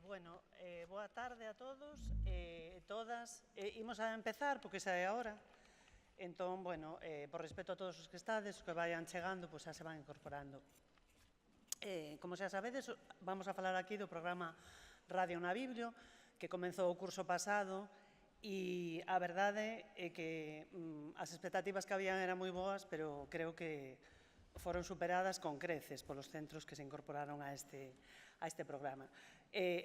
Boa tarde a todos e todas. Imos a empezar, porque xa é a hora. Entón, por respeto a todos os que estades, os que vayan chegando, pois xa se van incorporando. Como xa sabedes, vamos a falar aquí do programa Radio na Biblio, que comezou o curso pasado, e a verdade é que as expectativas que habían eran moi boas, pero creo que foron superadas con creces polos centros que se incorporaron a este programa.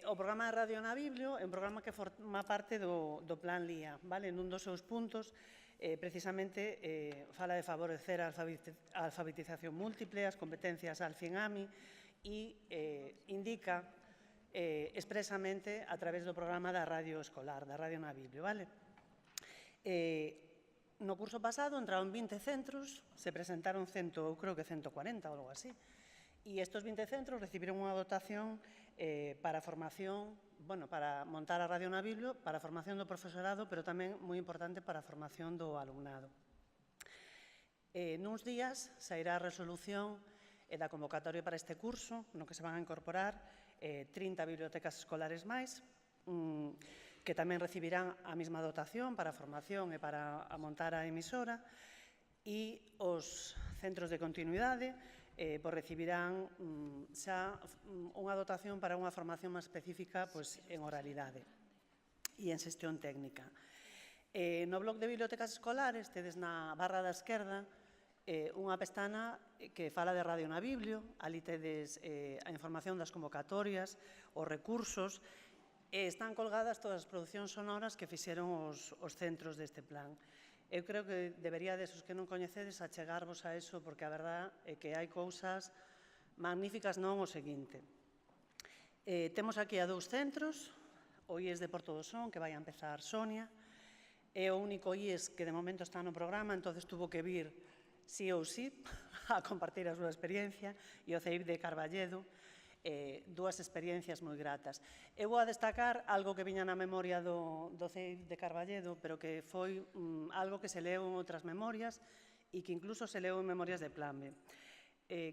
O programa de Radio na Biblio é un programa que forma parte do Plan LIA. Nun dos seus puntos, precisamente, fala de favorecer a alfabetización múltiple, as competencias Alfin-AMI, e indica expresamente a través do programa da radio escolar, da Radio na Biblio. No curso pasado entraron 20 centros, se presentaron creo que 140 ou algo así, e estes 20 centros recibiron unha dotación para formación, para montar a Radio na Biblio, para a formación do profesorado, pero tamén moi importante para a formación do alumnado. Nuns días sairá a resolución da convocatoria para este curso, no que se van a incorporar 30 bibliotecas escolares máis, que tamén recibirán a mesma dotación para a formación e para montar a emisora, e os centros de continuidade recibirán xa unha dotación para unha formación máis específica en oralidade e en xestión técnica. No blog de bibliotecas escolares tedes na barra da esquerda unha pestana que fala de Radio na Biblio, ali tedes a información das convocatorias, os recursos, están colgadas todas as producións sonoras que fixeron os centros deste plan. Eu creo que deberíades, os que non coñecedes, achegarvos a eso, porque a verdad é que hai cousas magníficas, non o seguinte. Temos aquí a 2 centros, o IES de Porto do Son, que vai a empezar Sonia, é o único IES que de momento está no programa, entonces tuvo que vir sí ou sí a compartir a súa experiencia, e o CEIP de Carballedo, dúas experiencias moi gratas. Eu vou a destacar algo que viña na memoria do CEIP de Carballedo, pero que foi algo que se leu en outras memorias e que incluso se leu en memorias de Plan B.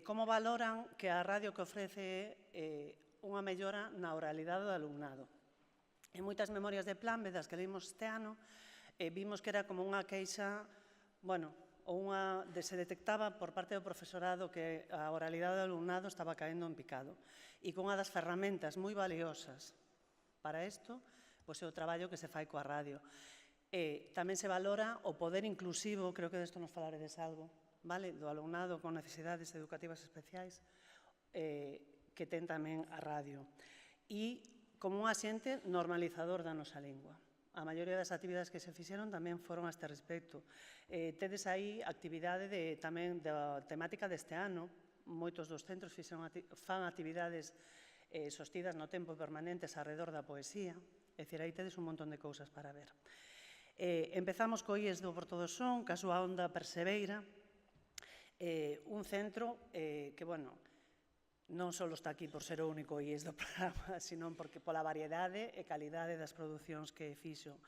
Como valoran que a radio que ofrece unha mellora na oralidade do alumnado. En moitas memorias de Plan B das que leímos este ano, vimos que era como unha queixa, se detectaba por parte do profesorado que a oralidade do alumnado estaba caendo en picado, e que unha das ferramentas moi valiosas para isto é o traballo que se fai coa radio. Tamén se valora o poder inclusivo, creo que desto nos falaredes algo, do alumnado con necesidades educativas especiais, que ten tamén a radio, e como un axente normalizador da nosa lingua. A maioría das actividades que se fixeron tamén foron a este respecto. Tedes aí actividade tamén da temática deste ano. Moitos dos centros fan actividades sostidas no tempo permanentes arredor da poesía. É dicir, aí tedes un montón de cousas para ver. Empezamos co IES do Porto do Son, ca súa onda Perseveira, un centro que, non só está aquí por ser o único IES do programa, sino porque pola variedade e calidade das producións que fixo,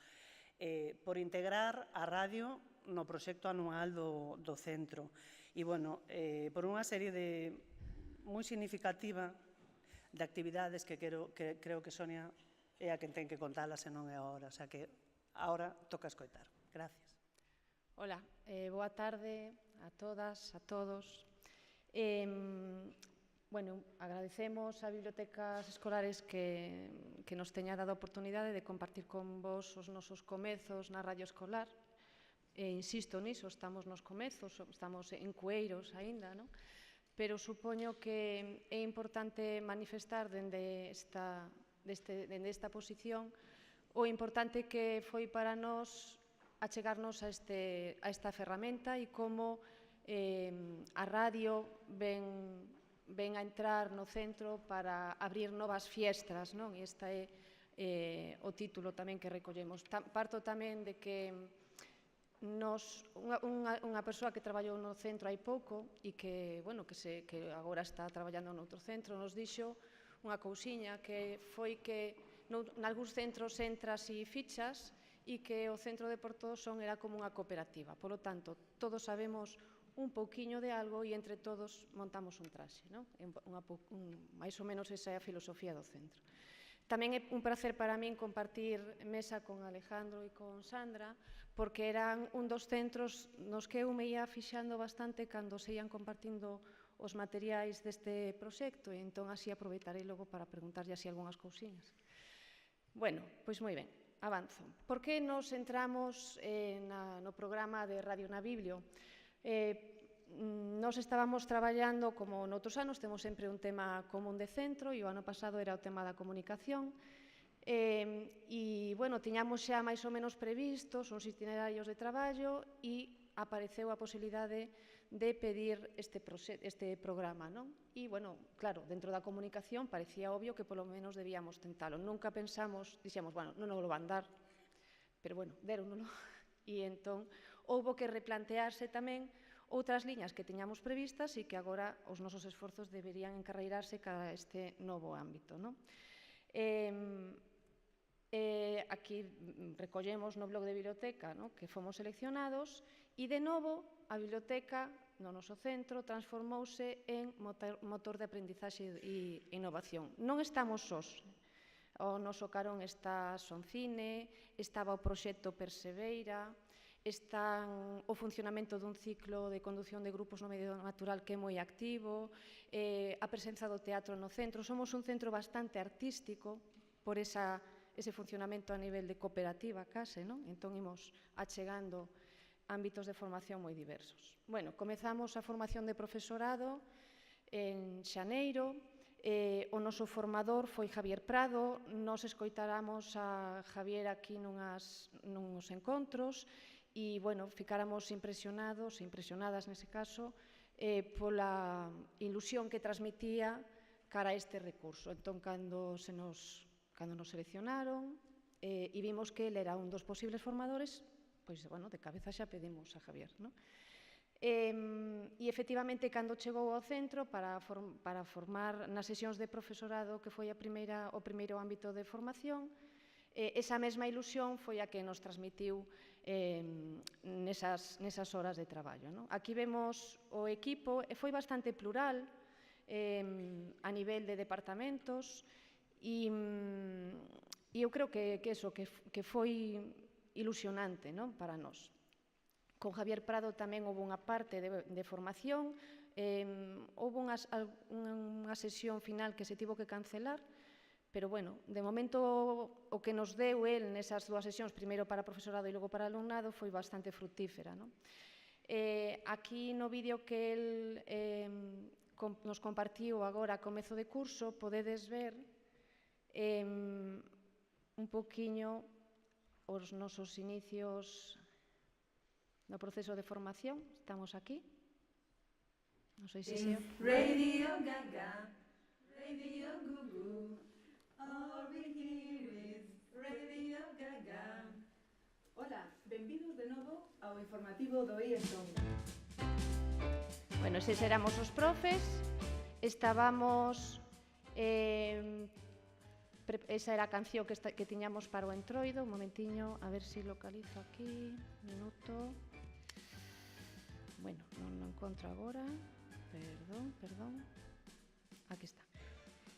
por integrar a radio no proxecto anual do centro, e, por unha serie moi significativa de actividades que creo que Sonia é a quen ten que contalas e non é a hora, o sea que agora toca escoitar. Gracias. Hola, boa tarde a todas, a todos. Agradecemos a Bibliotecas Escolares que nos teña dado a oportunidade de compartir con vos os nosos comezos na radio escolar. Insisto niso, estamos nos comezos, estamos en cueiros aínda, pero supoño que é importante manifestar dende esta posición o importante que foi para nós achegarnos a esta ferramenta e como a radio ven a entrar no centro para abrir novas fiestras, e este é o título tamén que recollemos. Parto tamén de que unha persoa que traballou no centro hai pouco e que agora está traballando noutro centro nos dixo unha cousiña que foi que nalgúns centros entras e fichas e que o centro de Porto do Son era como unha cooperativa. Polo tanto, todos sabemos un pouquiño de algo e entre todos montamos un traxe. Máis ou menos esa é a filosofía do centro. Tamén é un placer para min compartir mesa con Alejandro e con Sandra, porque eran un dos centros nos que eu me ia fixando bastante cando se ian compartindo os materiais deste proxecto, e entón así aproveitarei logo para preguntarlle así algunhas cousiñas. Bueno, pois moi ben, avanzo. Por que nos centramos no programa de Radio na Biblio? Nos estábamos traballando, como noutros anos, temos sempre un tema común de centro, e o ano pasado era o tema da comunicación, e, bueno, tiñamos xa máis ou menos previstos uns itinerarios de traballo e apareceu a posibilidade de pedir este programa, non? E, bueno, claro, dentro da comunicación parecía obvio que polo menos debíamos tentalo. Nunca pensamos, dixemos, bueno, non nos lo van dar, pero, bueno, déronolo. E entón, houbo que replantearse tamén outras liñas que tiñamos previstas e que agora os nosos esforzos deberían encarreirarse cara a este novo ámbito, non? Aquí recollemos no blog de biblioteca, non, que fomos seleccionados, e de novo a biblioteca no noso centro transformouse en motor de aprendizaxe e innovación. Non estamos sós. Ao noso carón está Soncine, estaba o proxecto Perseveira, están o funcionamento dun ciclo de condución de grupos no medio natural que é moi activo, a presenza do teatro no centro. Somos un centro bastante artístico por ese funcionamento a nivel de cooperativa case, non? Entón imos achegando ámbitos de formación moi diversos. Bueno, comezamos a formación de profesorado en xaneiro, o noso formador foi Javier Prado, nos escoitáramos a Javier aquí nuns encontros, e, bueno, ficáramos impresionados, impresionadas nese caso, pola ilusión que transmitía cara a este recurso. Entón, cando nos seleccionaron e vimos que ele era un dos posibles formadores, pois, bueno, de cabeza xa pedimos a Javier, non? E, efectivamente, cando chegou ao centro para formar nas sesións de profesorado, que foi o primeiro ámbito de formación, esa mesma ilusión foi a que nos transmitiu nesas horas de traballo, non? Aquí vemos o equipo, foi bastante plural a nivel de departamentos, e eu creo que foi ilusionante, non, para nós. Con Javier Prado tamén houve unha parte de formación, houve unha sesión final que se tivo que cancelar, pero, bueno, de momento o que nos deu el nesas dúas sesións, primeiro para profesorado e logo para alumnado, foi bastante fructífera, non? Aquí no vídeo que el nos compartiu agora a comezo de curso, podedes ver un poquinho os nosos inicios no proceso de formación. Estamos aquí. Non sei se se... Radio Gaga, Radio Gugu, all we hear is Radio Gaga. Hola, benvidos de novo ao informativo do IESON. Bueno, eses éramos os profes. Estábamos... Esa era a canción que tiñamos para o entroido. Un momentiño, a ver se localizo aquí. Minuto. Bueno, non encontro agora. Perdón. Aquí está.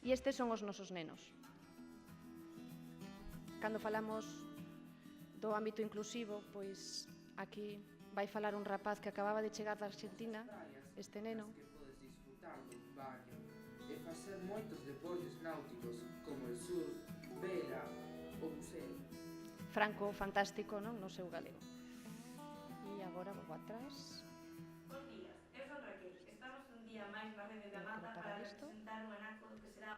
E estes son os nosos nenos. Cando falamos do ámbito inclusivo, pois aquí vai falar un rapaz que acababa de chegar da Argentina, este neno. E facer moitos deportes náuticos como o surf, vela ou buceo. Franco, fantástico, non? No seu galego. E agora vou atrás. Bos días, eu son Raquel. Estamos un día máis na rede da Mata para representar un anaco do que será...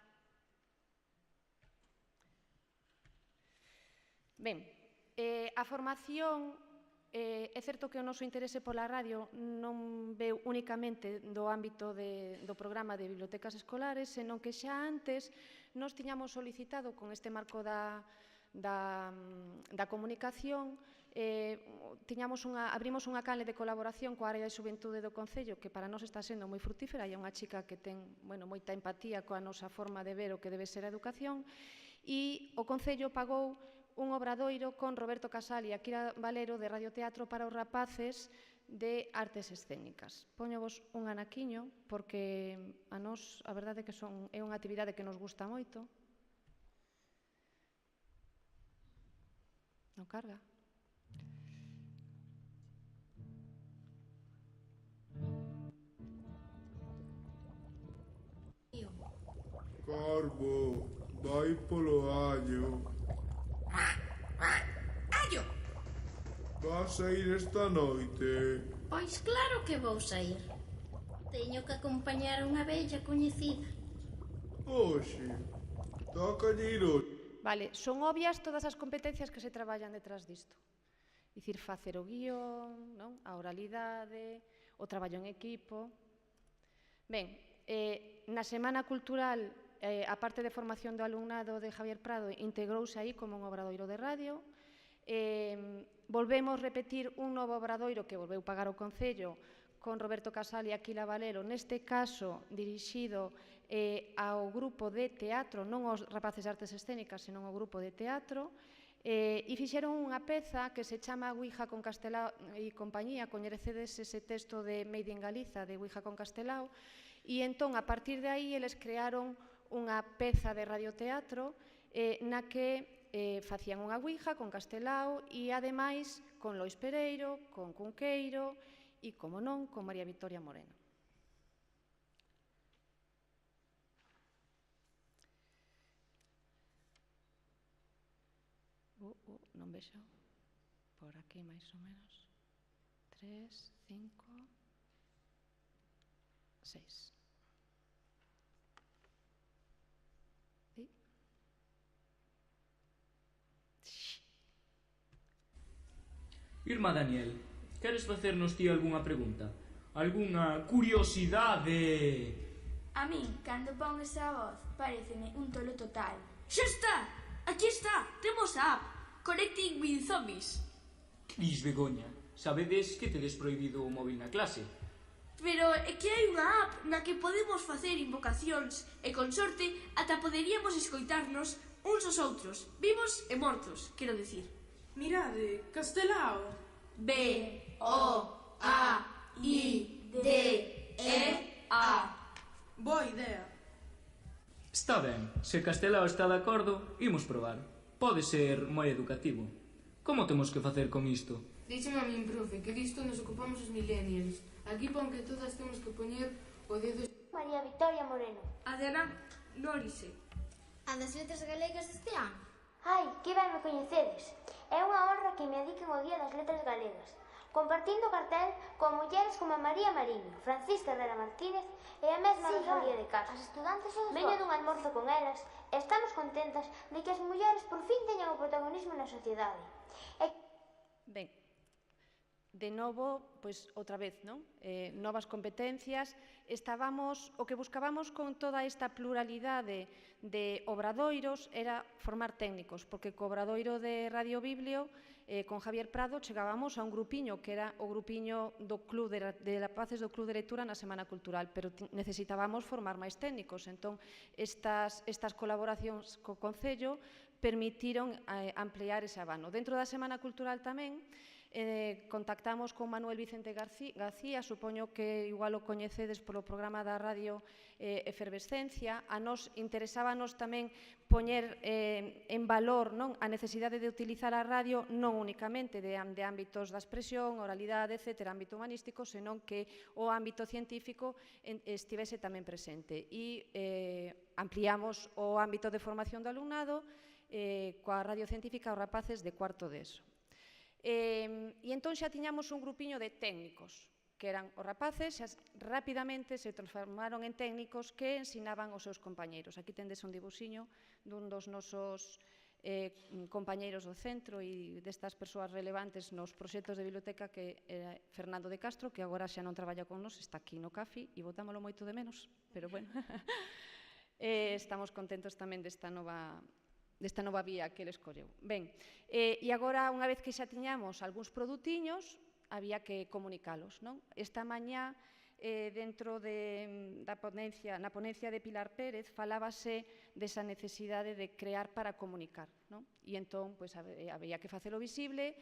Ben, a formación... É certo que o noso interese pola radio non veu únicamente do ámbito do programa de bibliotecas escolares, senón que xa antes nos tiñamos solicitado con este marco da comunicación, abrimos unha canle de colaboración coa área de xuventude do Concello, que para nós está sendo moi frutífera, e é unha chica que ten moita empatía coa nosa forma de ver o que debe ser a educación, e o Concello pagou un obradoiro con Roberto Casal e Akira Valero de radioteatro para os rapaces de artes escénicas. Póñovos un anaquiño, porque a nós a verdade é que é unha actividade que nos gusta moito. Non carga? Corvo, vai polo allo. Allo! Vas a ir esta noite? Pois claro que vou sair. Teño que acompañar a unha vella coñecida. Oxe, toca ir hoxe. Vale, son obvias todas as competencias que se traballan detrás disto. Dicir, facer o guión, non? A oralidade, o traballo en equipo. Ben, na Semana Cultural, a parte de formación do alumnado de Javier Prado integrouse aí como un obradoiro de radio. Volvemos repetir un novo obradoiro que volveu pagar o Concello con Roberto Casal e Aquila Valero, neste caso dirixido ao grupo de teatro, non aos rapaces de artes escénicas, senón ao grupo de teatro, e fixeron unha peza que se chama Ouija con Castelao e compañía, coñecedes ese texto de Made in Galiza, de Ouija con Castelao, e entón, a partir de aí, eles crearon unha peza de radioteatro na que facían unha Ouija con Castelao e, ademais, con Lois Pereiro, con Cunqueiro e, como non, con María Victoria Moreno. Non vexo por aquí máis ou menos 3, 5, 6. Irmá Daniel, queres facernos ti algunha pregunta? Algunha curiosidade? A min, cando pon esa voz, pareceme un tolo total. Xa está! Aquí está! Temos a app! Connecting with Zombies. Cris Begoña, sabedes que tedes prohibido o móvil na clase? Pero é que hai unha app na que podemos facer invocacións e, con sorte, ata poderíamos escoitarnos uns aos outros, vivos e mortos, quero dicir. Mirade, Castelao. B-O-A-I-D-E-A. Boa idea. Está ben, se Castelao está de acordo, imos probar. Pode ser moi educativo. Como temos que facer con isto? Díxeme a min, profe, que disto nos ocupamos os millennials. Aquí pon que todas temos que poñer o dedo... María Victoria Moreno. A de Ana Nórice. A das letras galegas deste ano. Ai, que ben me coñecedes. É unha honra que me adiquen ao Día das Letras Galegas, compartindo cartel con mulleres como a María Mariño, Francisca Herrera Martínez e a mesma Rosalía de Castro. As estudantes son veño dun almorzo con elas e estamos contentas de que as mulleres por fin teñan o protagonismo na sociedade. Ben, de novo, pois outra vez, non? Novas competencias. O que buscábamos con toda esta pluralidade de obradoiros era formar técnicos, porque co obradoiro de Radio Biblio, con Javier Prado, chegábamos a un grupiño, que era o grupiño do Club de Rapaces do Club de Lectura na Semana Cultural, pero necesitábamos formar máis técnicos. Entón, estas colaboracións co Concello permitiron ampliar ese abano. Dentro da Semana Cultural tamén, contactamos con Manuel Vicente García, supoño que igual o coñecedes polo programa da radio Efervescencia. A nos interesábanos tamén poñer en valor, non, a necesidade de utilizar a radio non únicamente de ámbitos da expresión, oralidade, etc., ámbito humanístico, senón que o ámbito científico estivese tamén presente. E ampliamos o ámbito de formación do alumnado coa radio científica aos rapaces de cuarto de ESO. E entón xa tiñamos un grupiño de técnicos, que eran os rapaces, xa rapidamente se transformaron en técnicos que ensinaban os seus compañeiros. Aquí tendes un dibuxiño dun dos nosos compañeiros do centro e destas persoas relevantes nos proxectos de biblioteca, que era Fernando de Castro, que agora xa non traballa con nos, está aquí no CAFI e botámolo moito de menos, pero bueno. Estamos contentos tamén desta nova vía que ele escolleu. Ben, e agora, unha vez que xa tiñamos algúns produtiños, había que comunicalos, non? Esta mañá, dentro na ponencia de Pilar Pérez, falábase desa necesidade de crear para comunicar, non? E entón, había que facelo visible,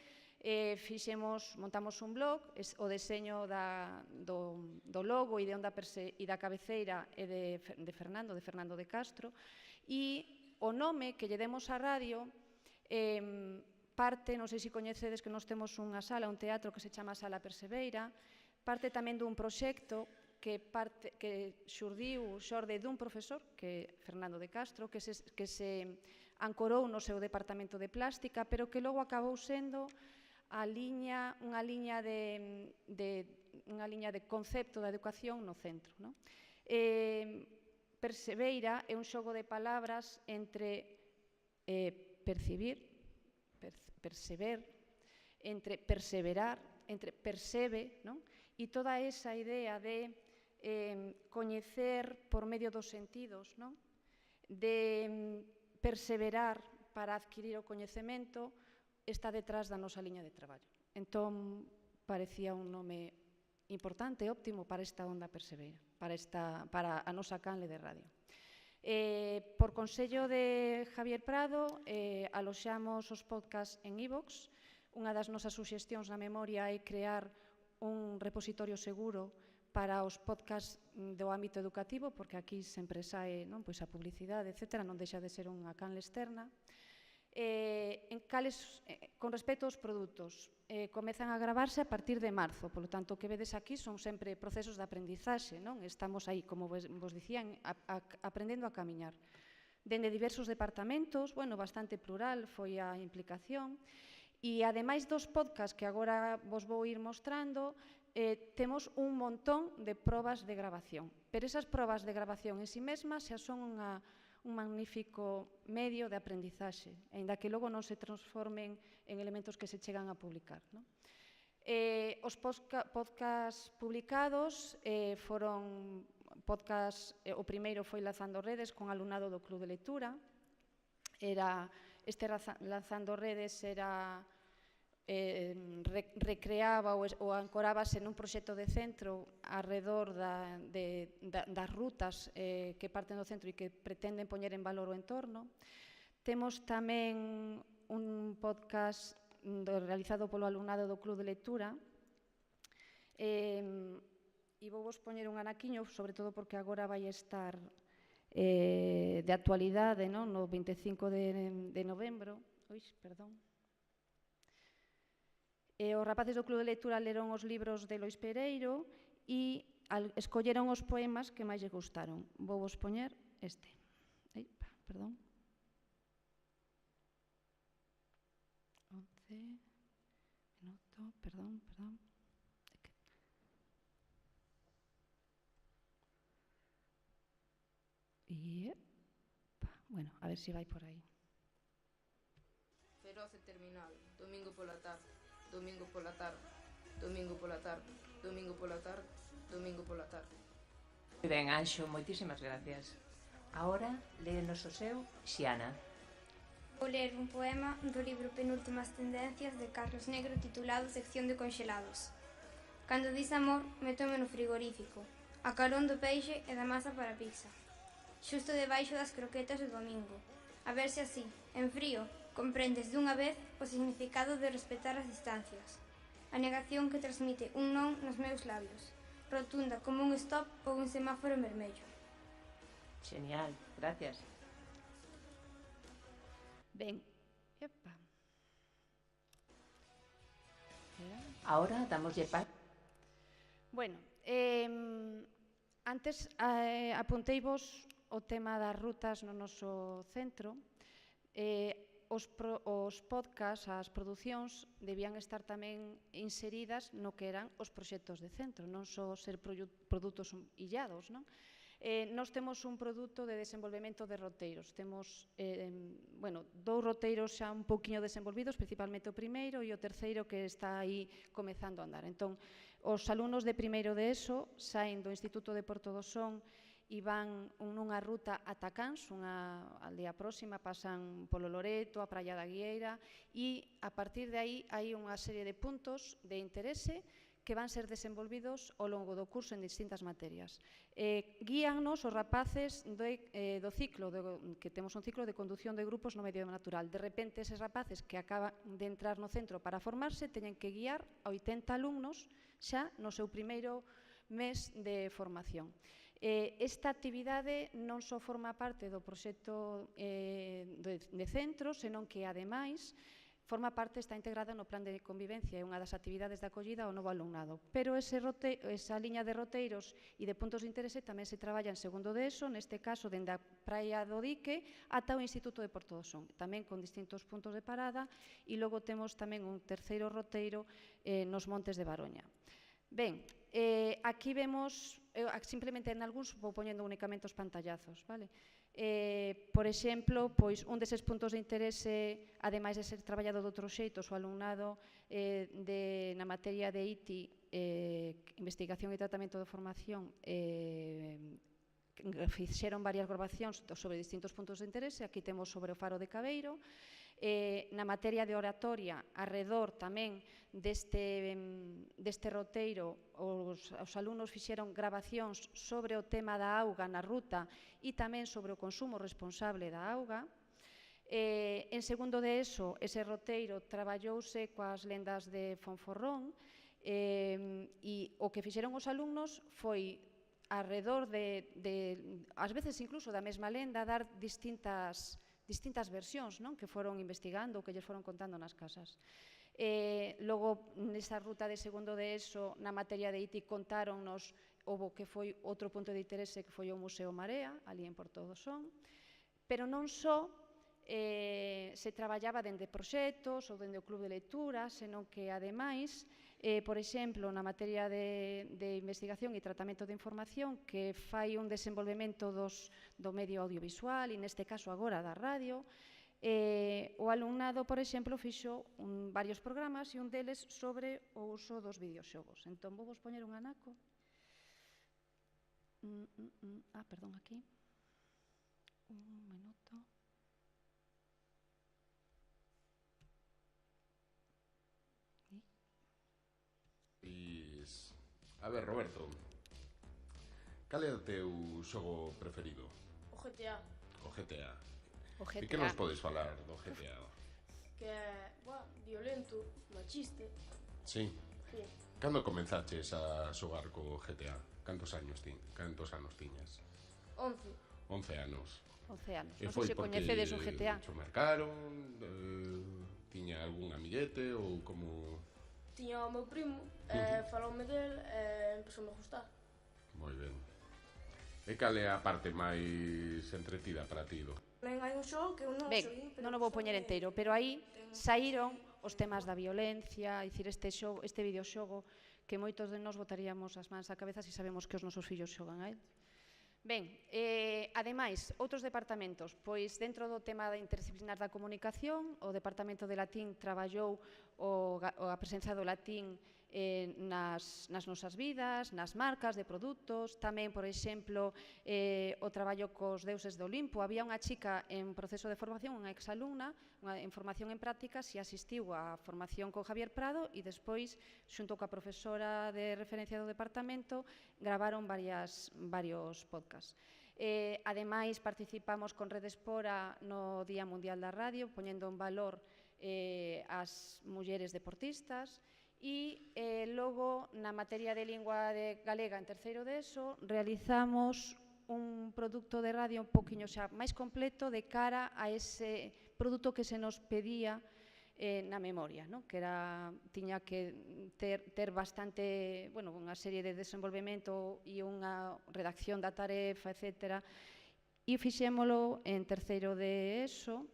montamos un blog, o deseño do logo e da cabeceira é de Fernando de Castro, e o nome que lle demos á radio parte, non sei se coñecedes que nós temos unha sala, un teatro que se chama Sala Perseveira, parte tamén dun proxecto que xorde dun profesor, que é Fernando de Castro, que se ancorou no seu departamento de plástica, pero que logo acabou sendo unha liña de concepto da educación no centro. Perseveira é un xogo de palabras entre percibir, perceber, entre perseverar, entre percebe, e toda esa idea de coñecer por medio dos sentidos, de perseverar para adquirir o coñecemento, está detrás da nosa liña de traballo. Entón, parecía un nome importante, óptimo para esta onda Perseveira, para a nosa canle de radio. Por consello de Javier Prado, aloxamos os podcasts en iVoox. Unha das nosas suxestións na memoria é crear un repositorio seguro para os podcasts do ámbito educativo, porque aquí sempre sae a publicidade, etc., non deixa de ser unha canle externa. Con respecto aos produtos, comezan a gravarse a partir de marzo, polo tanto, o que vedes aquí son sempre procesos de aprendizaxe, estamos aí, como vos dicían, aprendendo a camiñar. Dende diversos departamentos, bastante plural foi a implicación, e ademais dos podcasts que agora vos vou ir mostrando, temos un montón de probas de grabación, pero esas probas de grabación en si mesmas xa son un magnífico medio de aprendizaxe, aínda que logo non se transformen en elementos que se chegan a publicar. Os podcasts publicados foron o primeiro foi Lanzando Redes con alumnado do Club de Lectura. Este Lanzando Redes recreaba ou ancorábase nun proxecto de centro arredor das rutas que parten do centro e que pretenden poñer en valor o entorno. Temos tamén un podcast realizado polo alumnado do Club de Lectura e vou vos poñer un anaquiño, sobre todo porque agora vai estar de actualidade no 25 de novembro. Os rapaces do Club de Lectura leron os libros de Lois Pereiro e escolleron os poemas que máis lle gustaron. Vou vos poñer este. Perdón. 11 minuto, perdón. E, bueno, a ver se vai por aí. Feroz e terminal, domingo pola tarde, domingo pola tarde, domingo pola tarde, domingo pola tarde, domingo pola tarde. Moi ben, Anxo, moitísimas gracias. Ahora, léenos o seu, Xiana. Vou ler un poema do libro Penúltimas tendencias de Carlos Negro titulado Sección de congelados. Cando dis amor, métome no frigorífico, a carón do peixe e da masa para pizza. Xusto debaixo das croquetas do domingo. A ver se así, en frío, comprendes dunha vez o significado de respetar as distancias. A negación que transmite un non nos meus labios, rotunda como un stop ou un semáforo en vermello. Genial, gracias. Ben, Ahora damoslle par. Bueno, antes apunteivos o tema das rutas no noso centro. Os podcasts, as producións, debían estar tamén inseridas no que eran os proxectos de centro, non só ser produtos illados, non? Nós temos un produto de desenvolvemento de roteiros. Temos, dous roteiros xa un pouquiño desenvolvidos, principalmente o primeiro e o terceiro que está aí comezando a andar. Entón, os alumnos de primeiro de ESO saen do Instituto de Porto do Son e van nunha ruta ata Cans, unha aldea próxima, pasan polo Loreto, a Praia da Guieira, e a partir de aí hai unha serie de puntos de interese que van ser desenvolvidos ao longo do curso en distintas materias. Guíannos os rapaces do ciclo, que temos un ciclo de conducción de grupos no medio natural. De repente, eses rapaces que acaban de entrar no centro para formarse teñen que guiar a 80 alumnos xa no seu primeiro mes de formación. Esta actividade non só forma parte do proxecto de centro, senón que, ademais, forma parte, está integrada no plan de convivencia, é unha das actividades de acollida ao novo alumnado. Pero esa liña de roteiros e de puntos de interese tamén se traballa en segundo de ESO, neste caso, dende a Praia do Dique ata o Instituto de Porto do Son, tamén con distintos puntos de parada, e logo temos tamén un terceiro roteiro nos Montes de Baroña. Ben, aquí vemos, simplemente en algúns vou poñendo únicamente os pantallazos, vale? Por exemplo, pois un deses puntos de interese, ademais de ser traballado de outros xeitos, o alumnado na materia de ITI, investigación e tratamento de formación, fixeron varias grabacións sobre distintos puntos de interese. Aquí temos sobre o Faro de Cabeiro. Na materia de oratoria, arredor tamén deste roteiro, os alumnos fixeron grabacións sobre o tema da auga na ruta e tamén sobre o consumo responsable da auga. En segundo de ESO, ese roteiro traballouse coas lendas de Fonforrón, e o que fixeron os alumnos foi arredor ás veces incluso da mesma lenda, dar distintas versións que foron investigando, que lles foron contando nas casas. Logo, nesa ruta de segundo de ESO, na materia de ITI, contáronnos o que foi outro punto de interese, que foi o Museo Marea, ali en Porto do Son, pero non só se traballaba dende proxectos ou dende o club de lectura, senón que, ademais, por exemplo, na materia de investigación e tratamento de información, que fai un desenvolvemento do medio audiovisual, e neste caso agora da radio, o alumnado, por exemplo, fixo varios programas e un deles sobre o uso dos videoxogos. Entón, vou vos poñer un anaco. Perdón, aquí. Un minuto. A ver, Roberto, cal é o teu xogo preferido? O GTA. O GTA. O GTA. E que nos podes falar do GTA? Que é, violento, machista. Sí. Sí. Cando comenzaches a xogar co GTA? Cantos anos tiñas? 11. 11 anos. 11 anos. E Non foi sei se porque coñecedes o GTA. cho marcaron, tiña algún amiguete ou como... Tiña o meu primo, faloume del e empezoume a gustar. Moi ben. E cal é a parte máis entretida para ti? Ben, hai un xogo que eu non xoguei, non o vou poñer enteiro, pero aí saíron os temas da violencia, dicir, este videoxogo que moitos de nós botaríamos as mans á cabeza se sabemos que os nosos fillos xogan a él. Ben, ademais, outros departamentos, pois dentro do tema interdisciplinar da comunicación, o Departamento de Latín traballou a presenza do latín nas nosas vidas, nas marcas de produtos, tamén, por exemplo, o traballo cos deuses do Olimpo. Había unha chica en proceso de formación, unha exalumna, en formación en prácticas, e asistiu á formación con Javier Prado e despois, xunto coa profesora de referencia do departamento, gravaron varios podcasts. Ademais, participamos con Rede Espora no Día Mundial da Radio, poñendo en valor as mulleres deportistas. E logo, na materia de lingua galega en terceiro de ESO, realizamos un produto de radio un poquinho xa máis completo de cara a ese produto que se nos pedía na memoria, que tiña que ter bastante, unha serie de desenvolvemento e unha redacción da tarefa, etc. E fixémolo en terceiro de ESO.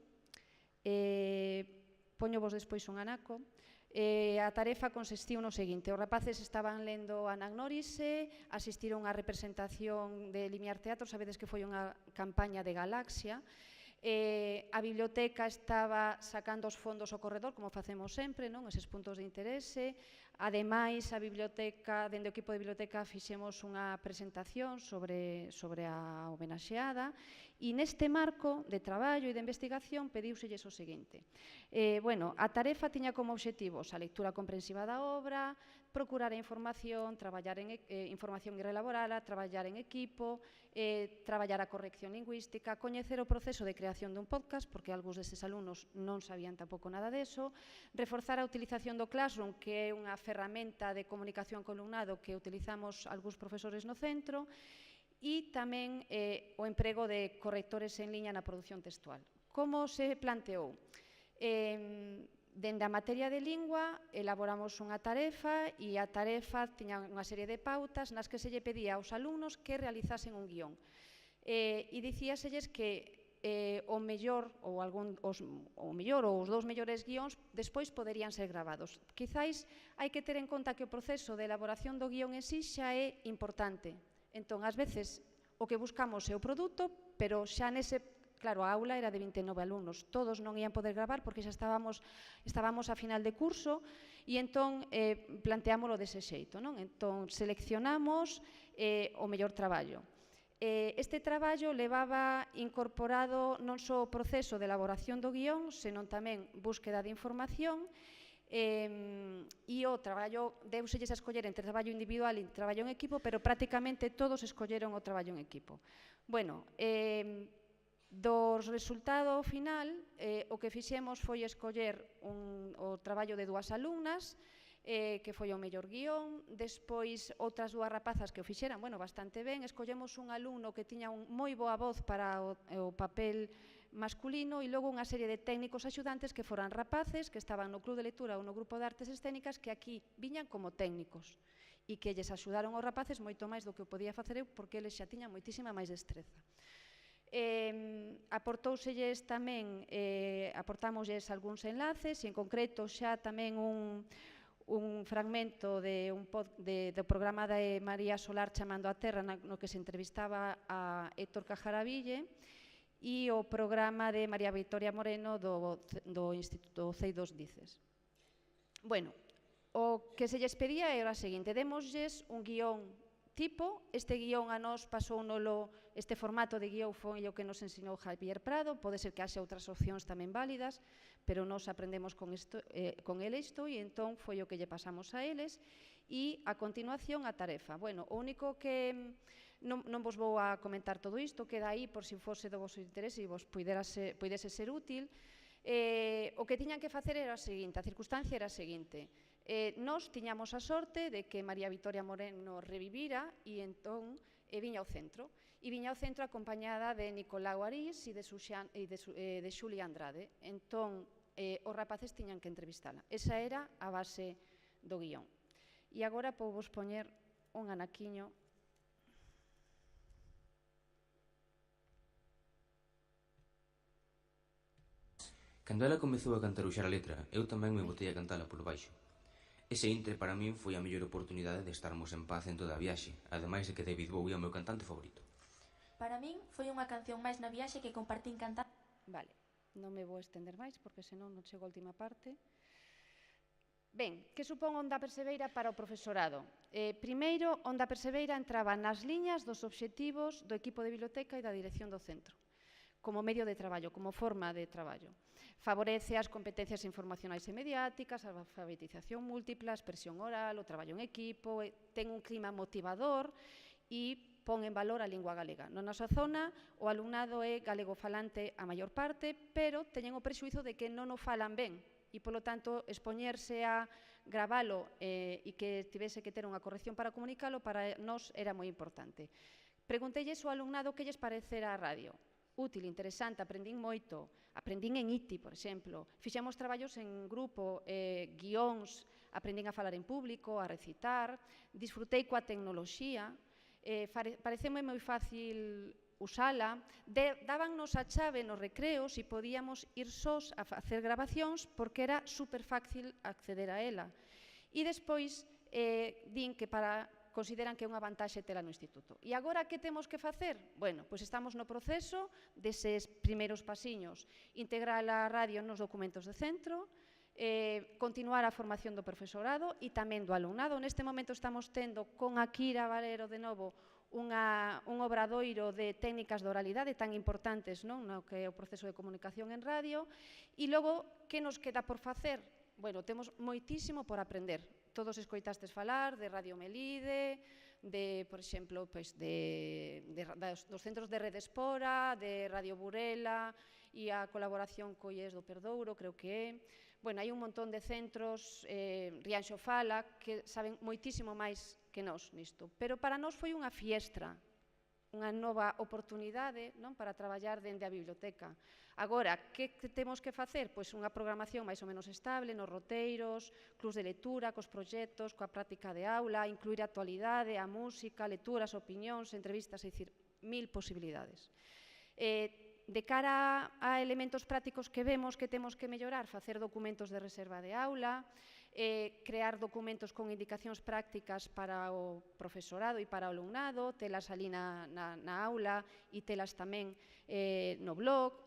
Poñovos despois un anaco. A tarefa consistiu no seguinte: os rapaces estaban lendo Anagnórise, asistiron á representación de Limiar Teatro, sabedes que foi unha campaña de Galaxia. A biblioteca estaba sacando os fondos ao corredor, como facemos sempre, eses puntos de interese. Ademais, a biblioteca, dende o equipo de biblioteca, fixemos unha presentación sobre a homenaxeada, e neste marco de traballo e de investigación pediuselles o seguinte. A tarefa tiña como obxectivos a lectura comprensiva da obra, procurar a información, traballar en información e relaborala, traballar en equipo, traballar a corrección lingüística, coñecer o proceso de creación dun podcast, porque algúns destes alumnos non sabían tampouco nada deso, reforzar a utilización do Classroom, que é unha ferramenta de comunicación co alumnado que utilizamos algúns profesores no centro, e tamén o emprego de correctores en liña na produción textual. Como se planteou? Dende a materia de lingua, elaboramos unha tarefa e a tarefa tiña unha serie de pautas nas que se lle pedía aos alumnos que realizasen un guión. E dicíaselles que o mellor ou os dous mellores guións despois poderían ser gravados. Quizáis hai que ter en conta que o proceso de elaboración do guión en sí xa é importante. Entón, ás veces, o que buscamos é o produto, pero xa nese... Claro, a aula era de 29 alumnos, todos non ian poder gravar porque xa estábamos a final de curso e entón planteámoslo dese xeito, non? Entón, seleccionamos o mellor traballo. Este traballo levaba incorporado non só o proceso de elaboración do guión, senón tamén búsqueda de información e o traballo, deuselles a escoller entre traballo individual e traballo en equipo, pero prácticamente todos escolleron o traballo en equipo. Bueno, do resultado final, o que fixemos foi escoller o traballo de dúas alumnas, que foi o mellor guión, despois outras dúas rapazas que o fixeran, bueno, bastante ben, escollemos un alumno que tiña moi boa voz para o papel masculino e logo unha serie de técnicos axudantes que foran rapaces que estaban no club de lectura ou no grupo de artes escénicas que aquí viñan como técnicos e que lles axudaron aos rapaces moito máis do que o podía facer eu porque eles xa tiñan moitísima máis destreza. Aportóuselles tamén, aportámosles algúns enlaces e en concreto xa tamén un fragmento do programa de María Solar Chamando a Terra no que se entrevistaba a Héctor Cajaraville e o programa de María Victoria Moreno do Instituto CEI dos Dices. Bueno, o que se lles pedía era o seguinte, démoslles un guión tipo, este guión a nós pasóunolo, este formato de guión foi o que nos ensinou Javier Prado, pode ser que haxa outras opcións tamén válidas, pero nós aprendemos con el isto e entón foi o que lle pasamos a eles e a continuación a tarefa. Bueno, o único que non vos vou a comentar todo isto, queda aí por se fose do vosso interese e vos puidese ser útil. O que tiñan que facer era o seguinte, a circunstancia era a seguinte, nós tiñamos a sorte de que María Victoria Moreno revivira e entón viña ao centro. E viña ao centro acompañada de Nicolau Arís e de Xulia Andrade. Entón, os rapaces tiñan que entrevistala. Esa era a base do guión. E agora vos poñer un anaquiño. Cando ela comezou a cantaruxar a letra, eu tamén me botei a cantala polo baixo. Ese intre para min foi a mellor oportunidade de estarmos en paz en toda a viaxe, ademais de que David Bowie é o meu cantante favorito. Para min foi unha canción máis na viaxe que compartín cantando. Vale, non me vou estender máis porque senón non chego a última parte. Ben, que supón Onda Perseveira para o profesorado? Primeiro, Onda Perseveira entraba nas liñas dos obxectivos do equipo de biblioteca e da dirección do centro, como medio de traballo, como forma de traballo. Favorece as competencias informacionais e mediáticas, a alfabetización múltipla, a expresión oral, o traballo en equipo, ten un clima motivador e pon en valor a lingua galega. Na nosa zona, o alumnado é galegofalante a maior parte, pero teñen o prexuízo de que non o falan ben e, polo tanto, expoñerse a gravalo e que tivese que ter unha corrección para comunicalo, para nós era moi importante. Preguntelles ao alumnado que lles parecera a radio. Útil, interesante, aprendín moito. Aprendín en ITI, por exemplo. Fixemos traballos en grupo, guións, aprendín a falar en público, a recitar, disfrutei coa tecnoloxía, pareceme moi fácil usala, dábannos a chave nos recreos e podíamos ir sós a facer grabacións porque era super fácil acceder a ela. E despois din que consideran que é unha vantaxe tela no instituto. E agora que temos que facer? Bueno, pois estamos no proceso deses primeiros pasiños. Integrar a radio nos documentos de centro, continuar a formación do profesorado e tamén do alumnado. Neste momento estamos tendo con Akira Valero de novo un obradoiro de técnicas de oralidade tan importantes no que é o proceso de comunicación en radio. E logo, que nos queda por facer? Bueno, temos moitísimo por aprender. Todos escoitastes falar de Radio Melide, por exemplo, dos centros de Rede Espora, de Radio Burela e a colaboración co IES do Perdouro, creo que é. Bueno, hai un montón de centros, Rianxo Fala, que saben moitísimo máis que nós nisto. Pero para nós foi unha fiestra unha nova oportunidade para traballar dende a biblioteca. Agora, que temos que facer? Pois unha programación máis ou menos estable nos roteiros, clubs de lectura, cos proxectos, coa práctica de aula, incluir a actualidade, a música, lecturas, opinións, entrevistas, é dicir, 1000 posibilidades. De cara a elementos prácticos que vemos que temos que mellorar, facer documentos de reserva de aula, crear documentos con indicacións prácticas para o profesorado e para o alumnado, telas ali na aula e telas tamén no blog,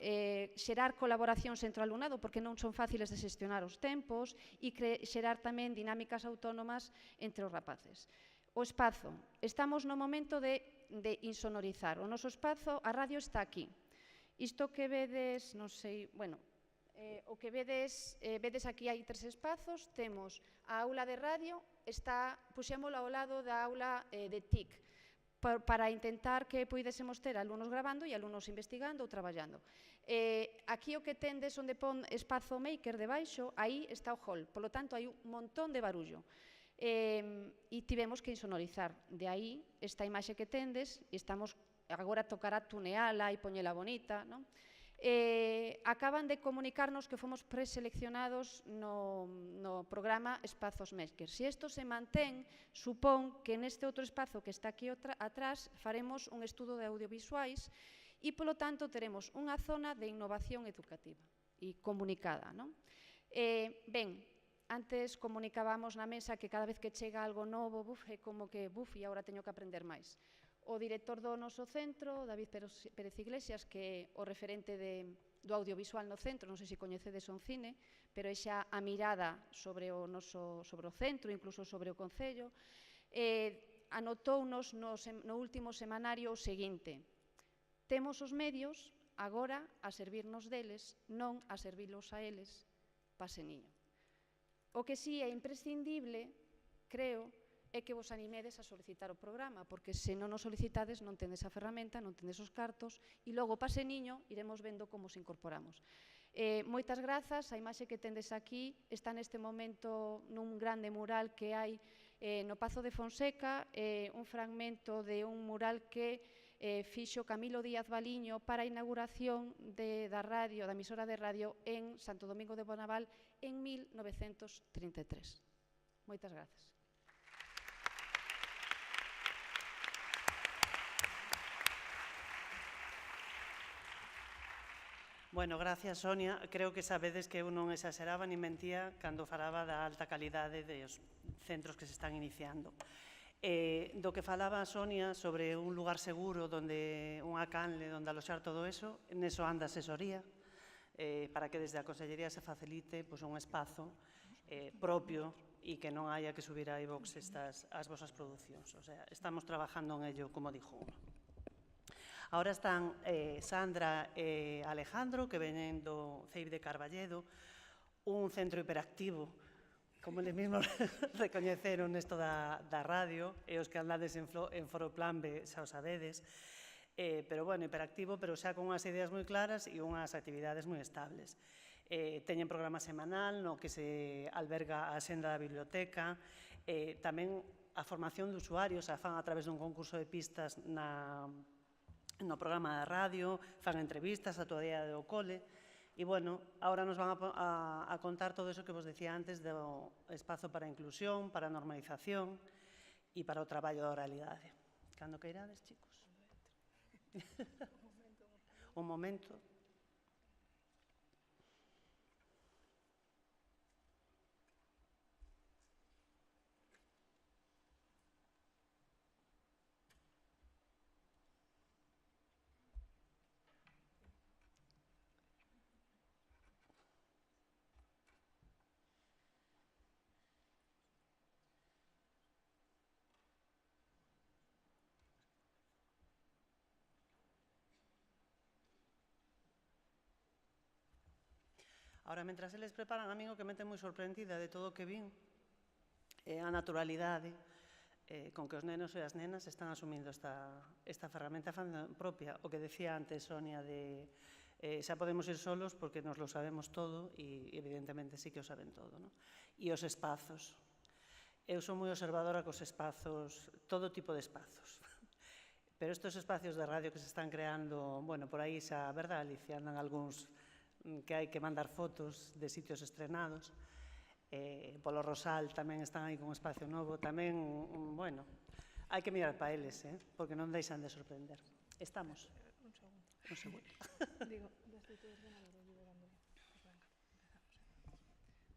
xerar colaboracións entre o alumnado porque non son fáciles de xestionar os tempos e xerar tamén dinámicas autónomas entre os rapaces. O espazo. Estamos no momento de insonorizar. O noso espazo, a radio está aquí. Isto que vedes, non sei, bueno, o que vedes aquí hai 3 espazos, temos a aula de radio, puxémola ao lado da aula de TIC, para intentar que poidésemos ter alumnos grabando e alumnos investigando ou traballando. Aquí o que tendes onde pon espazo maker debaixo, aí está o hall, polo tanto hai un montón de barullo. E tivemos que insonorizar, de aí esta imaxe que tendes, e estamos agora tocará tuneala e poñela bonita, non? Acaban de comunicarnos que fomos preseleccionados no programa Espazos Maker. Se isto se mantén, supón que neste outro espazo que está aquí atrás faremos un estudo de audiovisuais e, polo tanto, teremos unha zona de innovación educativa e comunicada. Ben, antes comunicábamos na mesa que cada vez que chega algo novo, é como que, e agora teño que aprender máis. O director do noso centro, David Pérez Iglesias, que é o referente do audiovisual no centro, non sei se coñecedes o Cine, pero é xa a mirada sobre o centro, incluso sobre o Concello, anotounos no último semanario o seguinte: temos os medios agora a servirnos deles, non a servilos a eles, paseniño. O que sí é imprescindible, creo, é que vos animedes a solicitar o programa, porque se non o solicitades non tendes a ferramenta, non tendes os cartos, e logo pase niño iremos vendo como os incorporamos. Moitas grazas, a imaxe que tendes aquí está neste momento nun grande mural que hai no Pazo de Fonseca, un fragmento de un mural que fixo Camilo Díaz Baliño para a inauguración da emisora de radio en Santo Domingo de Bonaval en 1933. Moitas grazas. Bueno, gracias, Sonia. Creo que sabedes que eu non exageraba ni mentía cando falaba da alta calidade dos centros que se están iniciando. Do que falaba Sonia sobre un lugar seguro, unha canle, onde aloxar todo eso, neso anda asesoría, para que desde a Consellería se facilite un espazo propio e que non haya que subir a iVox as vosas producións. O sea, estamos trabajando en ello, como dixo uno. Ahora están Sandra e Alejandro, que venen do CEIP de Carballedo, un centro hiperactivo, como eles mesmos recoñeceron nesto da radio, e os que andades en Foroplan xa o sabedes, pero bueno, hiperactivo, pero xa con unhas ideas moi claras e unhas actividades moi estables. Teñen programa semanal no que se alberga a senda da biblioteca, tamén a formación de usuarios a fan a través dun concurso de pistas no programa de radio, fan entrevistas a toda día do cole, e, bueno, agora nos van a contar todo eso que vos decía antes do espazo para a inclusión, para a normalización e para o traballo da oralidade. Cando que irades, chicos? Un momento. Ahora, mentras eles preparan, a min o que me ten moi sorprendida de todo o que vin é a naturalidade con que os nenos e as nenas están asumindo esta ferramenta propia. O que decía antes Sonia de xa podemos ir solos porque nos lo sabemos todo e evidentemente sí que o saben todo. E os espazos. Eu son moi observadora cos espazos, todo tipo de espazos. Pero estes espacios de radio que se están creando, bueno, por aí xa, verdad, Alicia, andan algúns que hai que mandar fotos de sitios estrenados. Polo Rosal tamén están aí con un espacio novo. Tamén, bueno, hai que mirar para eles, porque non deixan de sorprender. Estamos. Un segundo. Digo,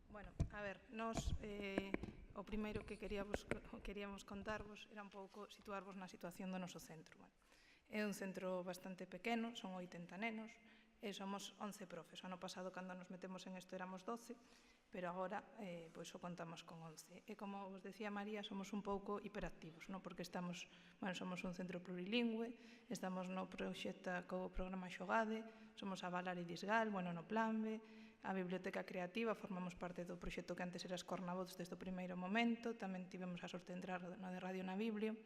bueno, a ver, nós o primeiro que queríamos contarvos era un pouco situarvos na situación do noso centro. Bueno, é un centro bastante pequeno, son 80 nenos, e somos 11 profes. O ano pasado, cando nos metemos en isto, éramos 12, pero agora pois o contamos con 11. E como vos decía María, somos un pouco hiperactivos, non? Porque estamos, bueno, somos un centro plurilingüe, estamos no proxecto co programa Xogade, somos a Valar e Disgal, bueno, no Plan B, a Biblioteca Creativa, formamos parte do proxecto que antes era Escornavoz desde o primeiro momento, tamén tivemos a sorte de entrar no de Radio na Biblio,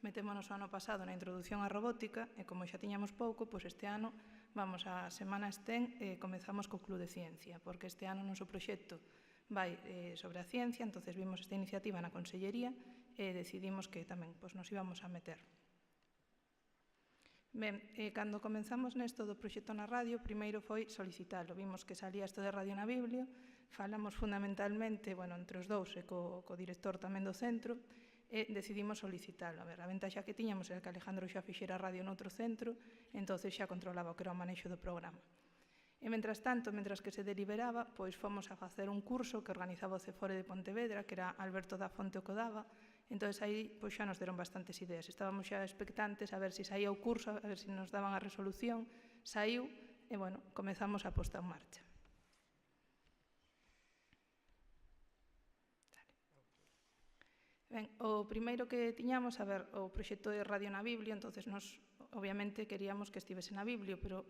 metémonos o ano pasado na introducción á robótica, e como xa tiñamos pouco, pois este ano vamos a Semana STEM e comezamos co Club de Ciencia, porque este ano o noso proxecto vai sobre a ciencia, entonces vimos esta iniciativa na Consellería e decidimos que tamén nos íbamos a meter. Ben, cando comenzamos nesto do proxecto na radio, primeiro foi solicitalo. Vimos que salía isto de Radio na Biblio, falamos fundamentalmente, bueno, entre os dous e co director tamén do centro, e decidimos solicitalo. A ver, a ventaxa que tiñamos era que Alejandro xa fixera radio noutro centro, entonces xa controlaba o que era o manexo do programa. E, mentras tanto, mentras que se deliberaba, pois fomos a facer un curso que organizaba o Cefore de Pontevedra, que era Alberto da Fonte o que daba, entón aí pois xa nos deron bastantes ideas. Estábamos xa expectantes a ver se saía o curso, a ver se nos daban a resolución, saiu, e, bueno, comezamos a posta en marcha. Ben, o primeiro que tiñamos, a ver, o proxecto de Radio na Biblio, entonces nos, obviamente, queríamos que estivese na Biblio, pero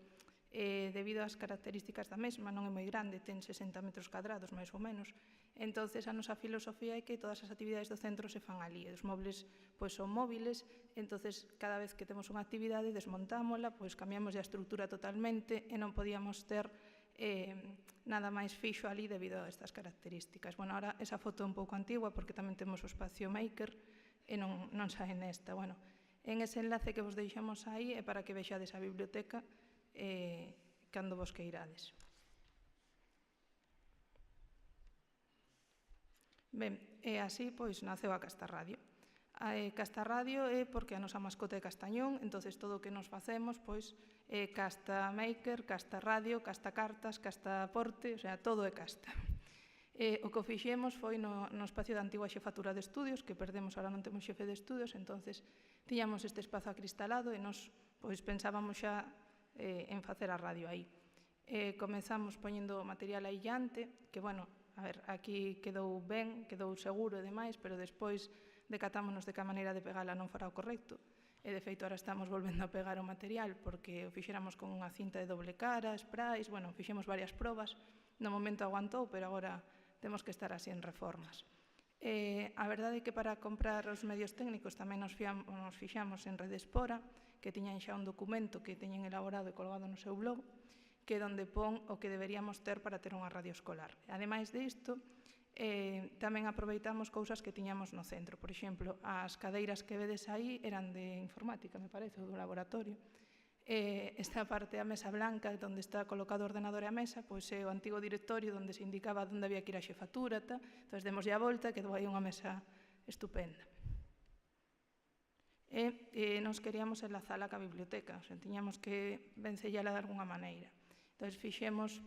debido ás características da mesma, non é moi grande, ten 60 metros cuadrados, máis ou menos, entonces a nosa filosofía é que todas as actividades do centro se fan ali, os móviles pois son móviles, entonces cada vez que temos unha actividade desmontámola, pois cambiamos a estrutura totalmente e non podíamos ter nada máis fixo ali debido a estas características. Bueno, ahora esa foto é un pouco antigua porque tamén temos o espacio Maker e non sae nesta. Bueno, en ese enlace que vos deixamos aí é para que vexades a biblioteca cando vos queirades. Ben, e así pois naceu a Castarradio. A Castarradio é porque a nosa mascota é Castañón, entonces todo o que nos facemos pois é Casta Maker, Casta Radio, Casta Cartas, Casta Porte, o sea, todo é Casta. O que fixemos foi no espacio da antigua xefatura de estudios, que perdemos, ahora non temos xefe de estudios, entonces tiñamos este espazo acristalado e nos pois pensábamos xa en facer a radio aí. Comezamos poñendo material aillante, que, bueno, a ver, aquí quedou ben, quedou seguro e demais, pero despois decatámonos de que a maneira de pegala non fora o correcto. E, de feito, ahora estamos volvendo a pegar o material porque o fixéramos con unha cinta de doble cara, sprays, bueno, fixemos varias probas. No momento aguantou, pero agora temos que estar así en reformas. A verdade é que para comprar os medios técnicos tamén nos fixamos en Rede Espora, que tiñan xa un documento que teñen elaborado e colgado no seu blog, que é onde pon o que deberíamos ter para ter unha radio escolar. Ademais disto, tamén aproveitamos cousas que tiñamos no centro. Por exemplo, as cadeiras que vedes aí eran de informática, me parece, ou do laboratorio. Esta parte da mesa blanca, onde está colocado o ordenador e a mesa, pois é o antigo directorio onde se indicaba onde había que ir a xefatura, entón demos a volta e quedou aí unha mesa estupenda. E nos queríamos enlazala ca biblioteca, o sea, tiñamos que vencellala de alguna maneira. Entón fixemos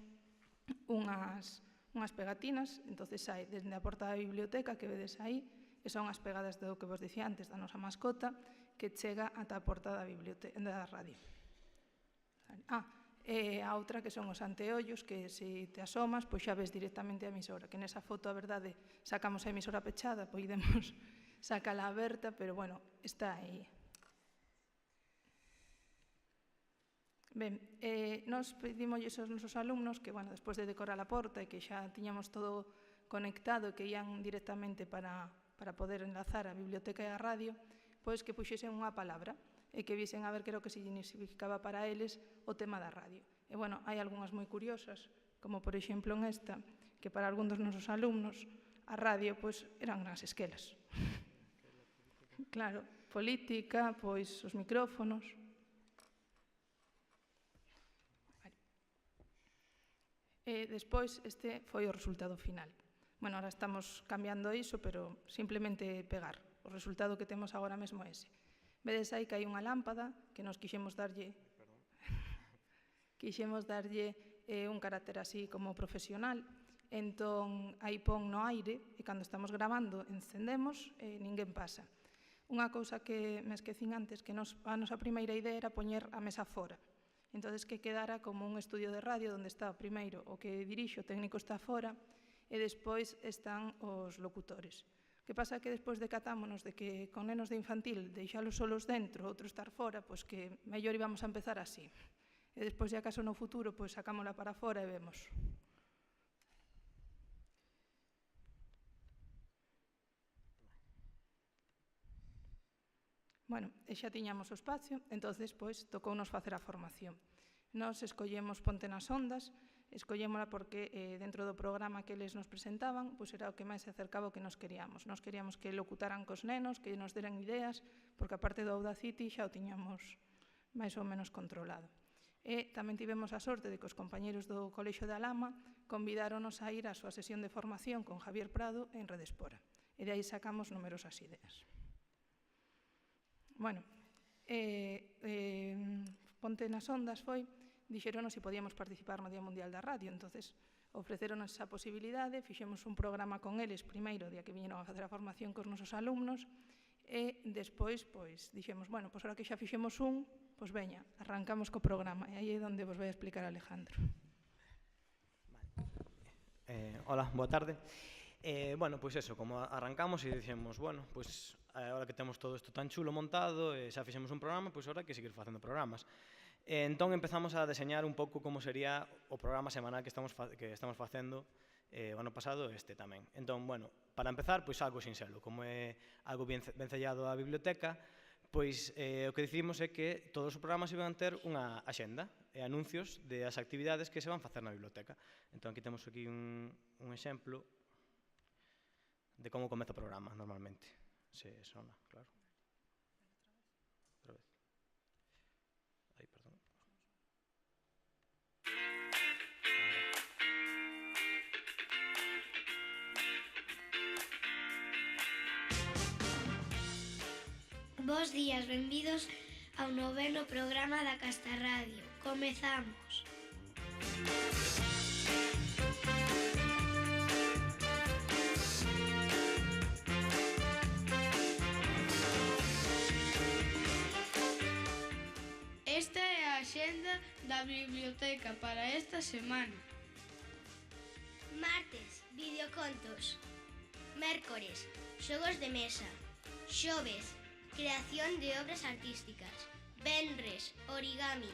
unhas pegatinas, entonces sai desde a porta da biblioteca que vedes aí, e son as pegadas do que vos dicía antes da nosa mascota, que chega ata a porta da radio. E a outra que son os anteollos, que se te asomas, pois xa ves directamente a emisora, que nesa foto, a verdade, sacamos a emisora pechada, podemos sacala aberta, pero, bueno, está aí. Ben, nos pedimos aos nosos alumnos que, bueno, despois de decorar a porta e que xa tiñamos todo conectado e que ian directamente para poder enlazar a biblioteca e a radio, pois que puxesen unha palabra e que visen a ver que era o que significaba para eles o tema da radio. E, bueno, hai algunhas moi curiosas, como, por exemplo, en esta, que para algún dos nosos alumnos a radio, pois, eran as esquelas. Claro, política, pois os micrófonos. E despois este foi o resultado final. Bueno, ahora estamos cambiando iso, pero simplemente pegar. O resultado que temos agora mesmo é ese. Vedes aí que hai unha lámpada que nos quixemos darlle un carácter así como profesional. Entón, aí pon no aire e cando estamos grabando encendemos e ninguén pasa. Unha cousa que me esquecín antes, que a nosa primeira idea era poñer a mesa fora. Entón, que quedara como un estudio de radio onde está primeiro o que dirixo, o técnico está fora, e despois están os locutores. O que pasa é que despois decatámonos de que con nenos de infantil deixalos solos dentro, outro estar fora, pois que mellor íbamos a empezar así. E despois, se acaso no futuro, pois sacámola para fora e vemos. Bueno, e xa tiñamos o espacio, entonces, pois, tocounos facer a formación. Nos escollemos Ponte nas Ondas, escollémola porque dentro do programa que eles nos presentaban, pois era o que máis se acercaba ao que nos queríamos. Nos queríamos que locutaran cos nenos, que nos deran ideas, porque a parte do Audacity xa o tiñamos máis ou menos controlado. E tamén tivemos a sorte de que os compañeros do Colexio de Alama convidáronos a ir á súa sesión de formación con Javier Prado en Redespora. E de aí sacamos numerosas ideas. Bueno, Ponte nas Ondas foi, dixeronos se podíamos participar no Día Mundial da Radio, entonces ofreceronos esa posibilidade, fixemos un programa con eles primeiro, día que viñeron a facer a formación cos nosos alumnos, e despois, pois, dixemos, bueno, pois ahora que xa fixemos pois veña, arrancamos co programa, e aí é onde vos vai explicar Alejandro. Hola, boa tarde. Bueno, pois eso, como arrancamos e dixemos, bueno, pois agora que temos todo isto tan chulo montado e xa fixemos un programa, pois agora hai que seguir facendo programas. Entón empezamos a deseñar un pouco como sería o programa semanal que estamos facendo o ano pasado este tamén. Entón, bueno, para empezar, pois algo sinxelo, como é algo ben sellado a biblioteca, pois o que decidimos é que todos os programas iban ter unha axenda e anuncios das actividades que se van facer na biblioteca. Entón, aquí temos aquí un exemplo de como comeza o programa normalmente. Se sona, claro. Outra vez. Aí, perdón. Bos días, benvidos ao noveno programa da Casta Radio. Comezamos. Esta é a axenda da biblioteca para esta semana. Martes, videocontos. Mércores, xogos de mesa. Xoves, creación de obras artísticas. Venres, origami.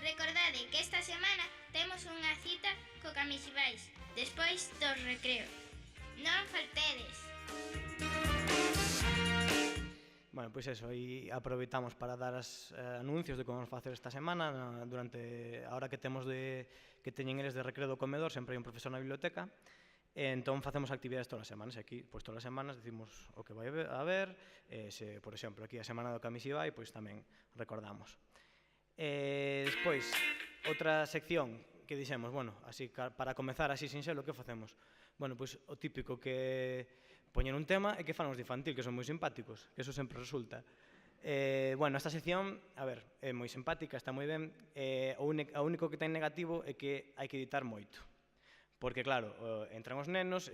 Recordade que esta semana temos unha cita co Camisibais, despois dos recreos. Non faltedes! Bueno, pois eso, aí aproveitamos para dar os anuncios de como vamos facer esta semana. Durante a hora que temos que teñen eles de recreo do comedor, sempre hai un profesor na biblioteca, e entón facemos actividades todas as semanas, e aquí, pois todas as semanas decimos o que vai haber, se, por exemplo, aquí a semana do Camisibais, pois tamén recordamos. Despois, outra sección que dixemos, bueno, así para comezar así sinxelo, que facemos? Bueno, pois o típico que poñen un tema e que falamos de infantil, que son moi simpáticos, que eso sempre resulta. Bueno, esta sección, a ver, é moi simpática, está moi ben, o único que ten negativo é que hai que editar moito. Porque, claro, entran os nenos,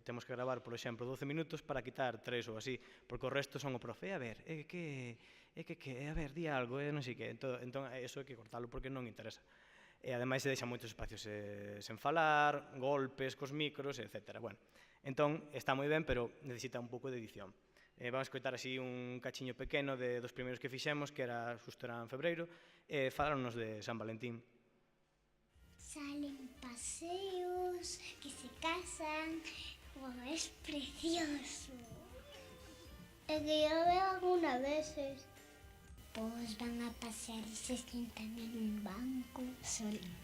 temos que gravar, por exemplo, 12 minutos para quitar 3 ou así, porque o resto son o profe, a ver, a ver, di algo, non sei que, entón, eso hai que cortalo porque non interesa. E, ademais, se deixan moitos espacios sen falar, golpes cos micros, etc. Bueno, entón, está moi ben, pero necesita un pouco de edición. Vamos a escoitar así un cachiño pequeno dos primeiros que fixemos, que era xusto en febreiro, e falaronnos de San Valentín. Salen paseos, que se casan, es precioso. É que yo veo algunas veces. Pues van a pasear y se sientan en un banco, a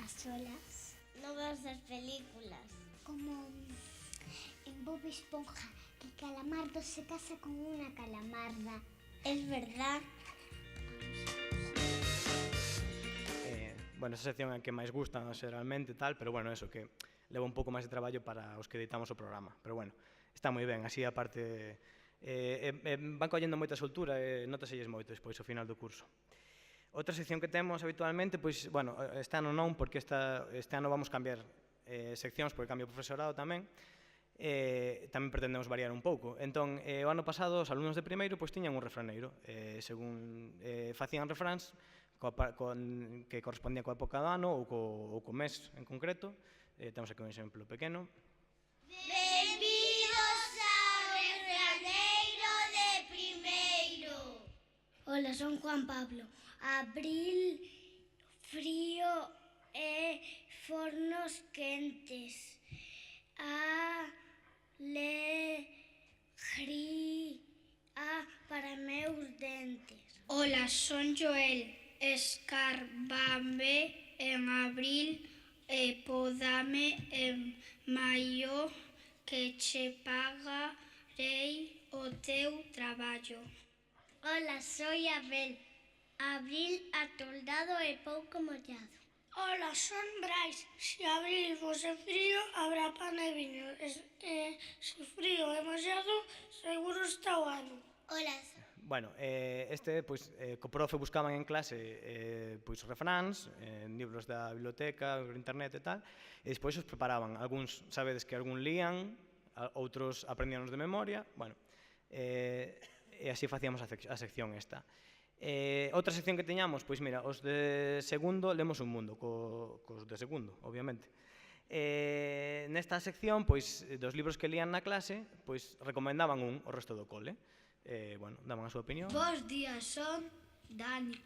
solas. No veo esas películas. Como en Bob Esponja, que Calamardo se casa con una calamarda. Es verdad. Bueno, esa sección é a que máis gusta xeralmente tal, pero bueno, eso, que leva un pouco máis de traballo para os que editamos o programa. Pero bueno, está moi ben, así aparte van collendo moita soltura e notaselles moito despois ao final do curso. Outra sección que temos habitualmente, pois, bueno, este ano non, porque este ano vamos cambiar seccións, porque cambia o profesorado tamén, tamén pretendemos variar un pouco. Entón, o ano pasado, os alumnos de primeiro pois tiñan un refraneiro, según facían refráns que correspondían coa época do ano ou co mes en concreto. Temos aquí un exemplo pequeno. Benvidos ao refraneiro de primeiro. Hola, son Juan Pablo. Abril, frío e fornos quentes. Alegría para meus dentes. Hola, son Joel. Escárbame en abril e podame en maio, que che pagarei o teu traballo. Hola, soy Abel. Abril atoldado e pouco mollado. Hola, son Brais. Se abril fose frío, habrá pan e viño. Se frío e mollado, seguro está o ano. Hola. Bueno, pois, co profe buscaban en clase pois refráns, en libros da biblioteca, por internet e tal, e despois os preparaban. Algúns, sabedes que algún lían, outros aprendíanos de memoria, bueno, e así facíamos a sección esta. Outra sección que teñamos, pois mira, os de segundo lemos un mundo, cos de segundo, obviamente. Nesta sección, pois, dos libros que lían na clase, pois recomendaban o resto do cole. Bueno, daban a súa opinión. Bos días, son Dani.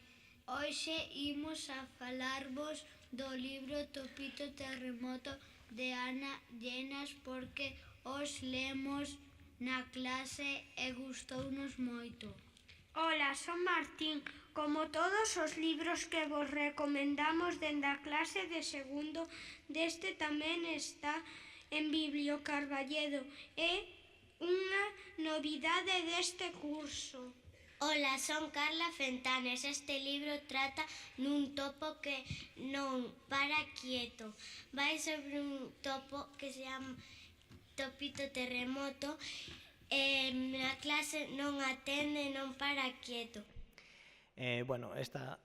Hoxe imos a falarvos do libro Topito Terremoto de Ana Llenas, porque os lemos na clase e gustounos moito. Hola, son Martín. Como todos os libros que vos recomendamos dende a clase de segundo, deste tamén está en Biblio Carballedo. É unha novidade deste curso. Hola, son Carla Fentanes. Este libro trata nun topo que non para quieto. Vai sobre un topo que se chama Topito Terremoto e na clase non atende, non para quieto. Bueno, esta,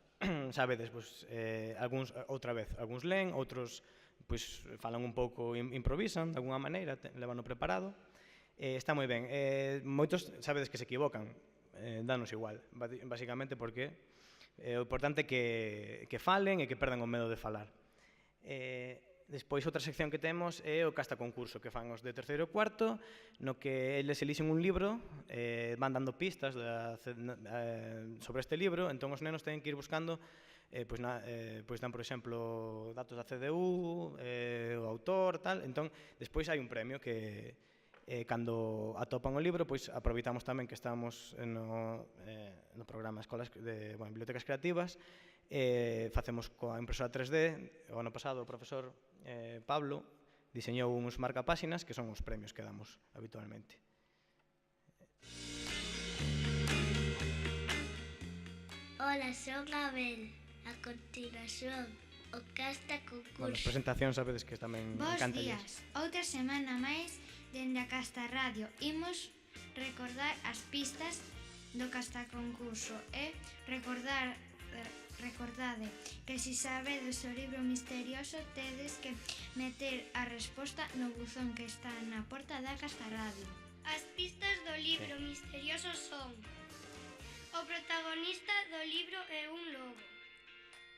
sabedes, pois, outra vez, algúns len, outros pois falan un pouco, improvisan de alguna maneira, levano preparado. Está moi ben. Moitos sabedes que se equivocan, danos igual, basicamente porque o importante é que falen e que perdan o medo de falar. Despois, outra sección que temos é o casta concurso que fan os de terceiro e cuarto, no que eles elixen un libro, van dando pistas sobre este libro, entón os nenos teñen que ir buscando, pois dan, por exemplo, datos da CDU, o autor, tal, entón, despois hai un premio que cando atopan o libro, pois aproveitamos tamén que estamos no programa Escolas de Bibliotecas Creativas, facemos coa impresora 3D. O ano pasado o profesor Pablo diseñou uns marcapáxinas que son os premios que damos habitualmente. Hola, son Abel. A continuación, o casta concurso. Bueno, as presentacións sabedes que tamén encanta. Bos días, outra semana máis dende a Casta Radio. Imos recordar as pistas do Casta concurso e recordade que se sabedes o libro misterioso tedes que meter a resposta no buzón que está na porta da Casta Radio. As pistas do libro misterioso son: o protagonista do libro é un lobo.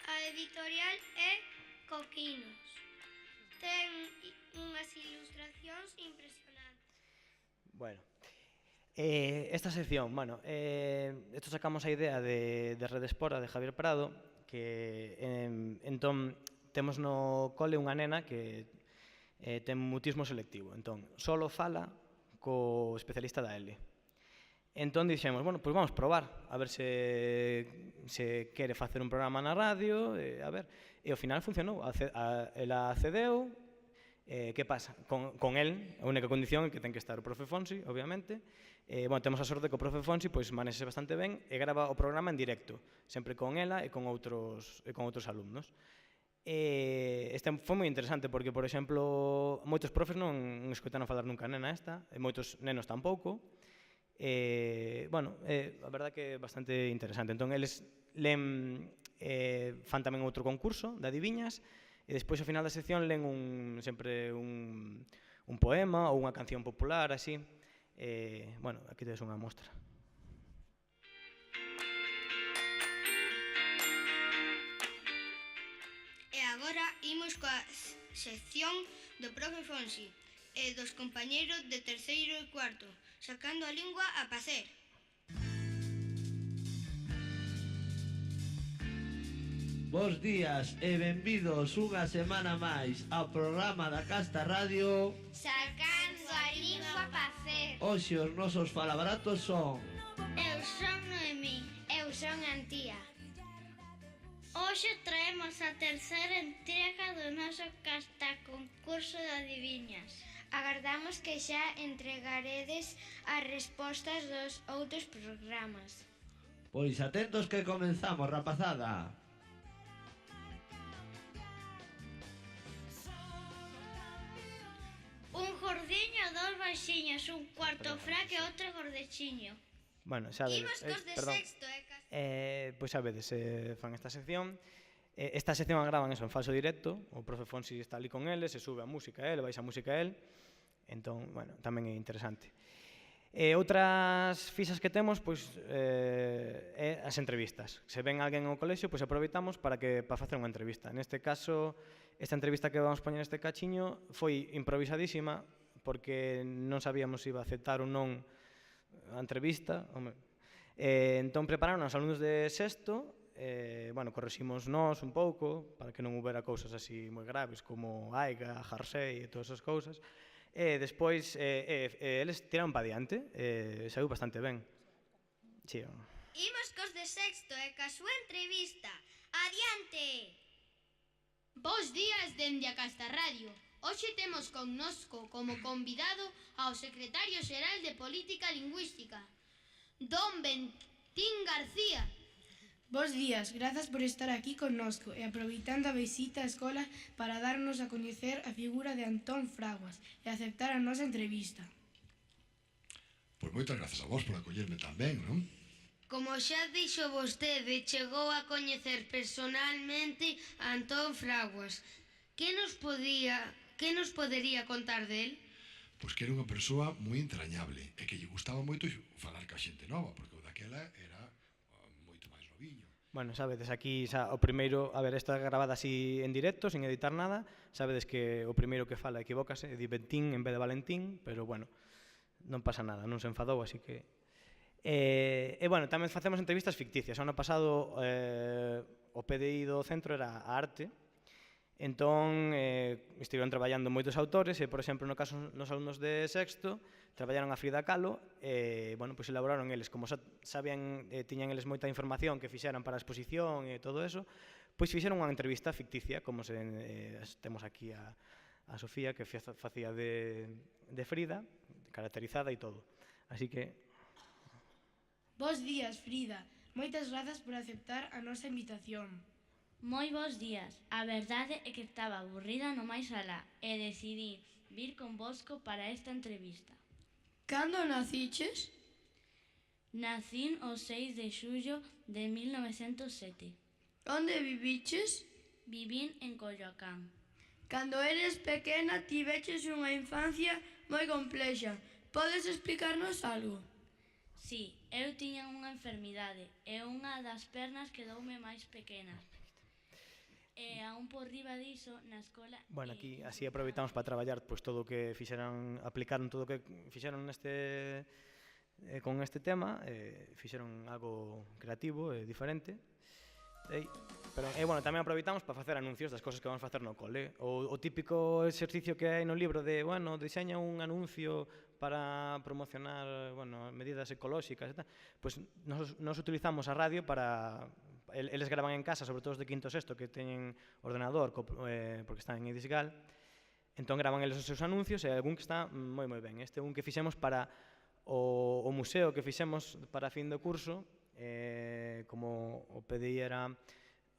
A editorial é Coquinos. Ten unhas ilustracións impresionantes. Bueno, esta sección, bueno, esto sacamos a idea de Red Espora, de Javier Prado, que entón temos no cole unha nena que ten mutismo selectivo, entón solo fala co especialista da L. Entón dixemos, bueno, pois vamos probar, a ver se quere facer un programa na radio, a ver, e ao final funcionou, ela accedeu, Que pasa? Con el, a única condición é que ten que estar o profe Fonsi, obviamente. Temos a sorte que o profe Fonsi manexe bastante ben e grava o programa en directo, sempre con ela e con outros alumnos. Este foi moi interesante porque, por exemplo, moitos profes non escoitaron falar nunca a nena esta, e moitos nenos tampouco. A verdade que é bastante interesante. Entón, eles fan tamén outro concurso de adiviñas e despois ao final da sección len sempre un poema ou unha canción popular, así. Aquí tedes unha mostra. E agora imos coa sección do profe Fonsi e dos compañeiros de terceiro e cuarto, sacando a lingua a pacer. Bos días e benvidos unha semana máis ao programa da Casta Radio Sacando a lingua a pacer. Hoxe os nosos falabratos son Eu son Noemí. Eu son Antía. Hoxe traemos a terceira entrega do noso Casta concurso de adiviñas. Agardamos que xa entregaredes as respostas dos outros programas. Pois atentos que comenzamos, rapazada. Un gordiño, dos baixiños, un cuarto fraque e outro gordechiño. Xa vedes. Imos cos de sexto, Pois xa vedes, fan esta sección. Esta sección a graban eso en falso directo. O profe Fonsi está ali con eles, se sube a música a él, baixa a música a él. Entón, tamén é interesante. Outras fixas que temos, pois, é as entrevistas. Se ven alguén ao colexio, pois aproveitamos para facer unha entrevista. Neste caso, esta entrevista que vamos poñer neste cachiño foi improvisadísima, porque non sabíamos se iba a aceptar ou non a entrevista. Entón prepararon os alumnos de sexto, correximos nós un pouco, para que non houbera cousas así moi graves, como aiga, jarsei e todas esas cousas. E despois, eles tiraron pa diante, saiu bastante ben. Imos cos de sexto e ca súa entrevista. Adiante! Bos días dende a Casta Radio. Hoxe temos connosco como convidado ao secretario xeral de Política Lingüística, Don Bentín García. Bos días, grazas por estar aquí connosco e aproveitando a visita á escola para darnos a coñecer a figura de Antón Fraguas e aceptar a nosa entrevista. Pois moitas grazas a vos por acollerme tamén, non? Como xa dixo vostede, chegou a coñecer personalmente a Antón Fraguas. Que nos podería contar del? Pois que era unha persoa moi entrañable e que lle gustaba moito falar ca xente nova, porque o daquela era moito máis noviño. Sabedes, aquí o primeiro, a ver, esta é gravada así en directo, sin editar nada, sabedes que o primeiro que fala equivócase, di Bentín en vez de Valentín, pero non pasa nada, non se enfadou, así que... tamén facemos entrevistas ficticias. O ano pasado o PDI do centro era a arte, entón estiveron traballando moitos autores e, por exemplo, no caso dos alumnos de sexto traballaron a Frida Kahlo e, elaboraron eles, como sabían, tiñan eles moita información que fixeran para a exposición e todo eso, pois fixeron unha entrevista ficticia, como temos aquí a Sofía, que facía de Frida, caracterizada e todo. Así que... Bos días, Frida. Moitas grazas por aceptar a nosa invitación. Moi bos días. A verdade é que estaba aburrida no máis alá e decidí vir convosco para esta entrevista. Cando naciches? Nacín o 6 de xullo de 1907. Onde viviches? Vivín en Coyoacán. Cando eres pequena tiveches unha infancia moi complexa. Podes explicarnos algo? Sí, eu tiña unha enfermidade e unha das pernas quedoume máis pequenas. E aún por riba diso, na escola... Aquí así aproveitamos para traballar todo o que fixeran, aplicaron todo o que fixeron con este tema, fixeron algo creativo e diferente. Tamén aproveitamos para facer anuncios das cosas que vamos facer no cole. O típico exercicio que hai no libro de, diseña un anuncio para promocionar medidas ecolóxicas e tal, pois nos utilizamos a radio para... Eles gravan en casa, sobre todo os de quinto e sexto, que teñen ordenador porque están en Idisgal. Entón gravan eles os seus anuncios e algún que está moi ben. Este é un que fixemos para o museo que fixemos para a fin do curso, como o PDI era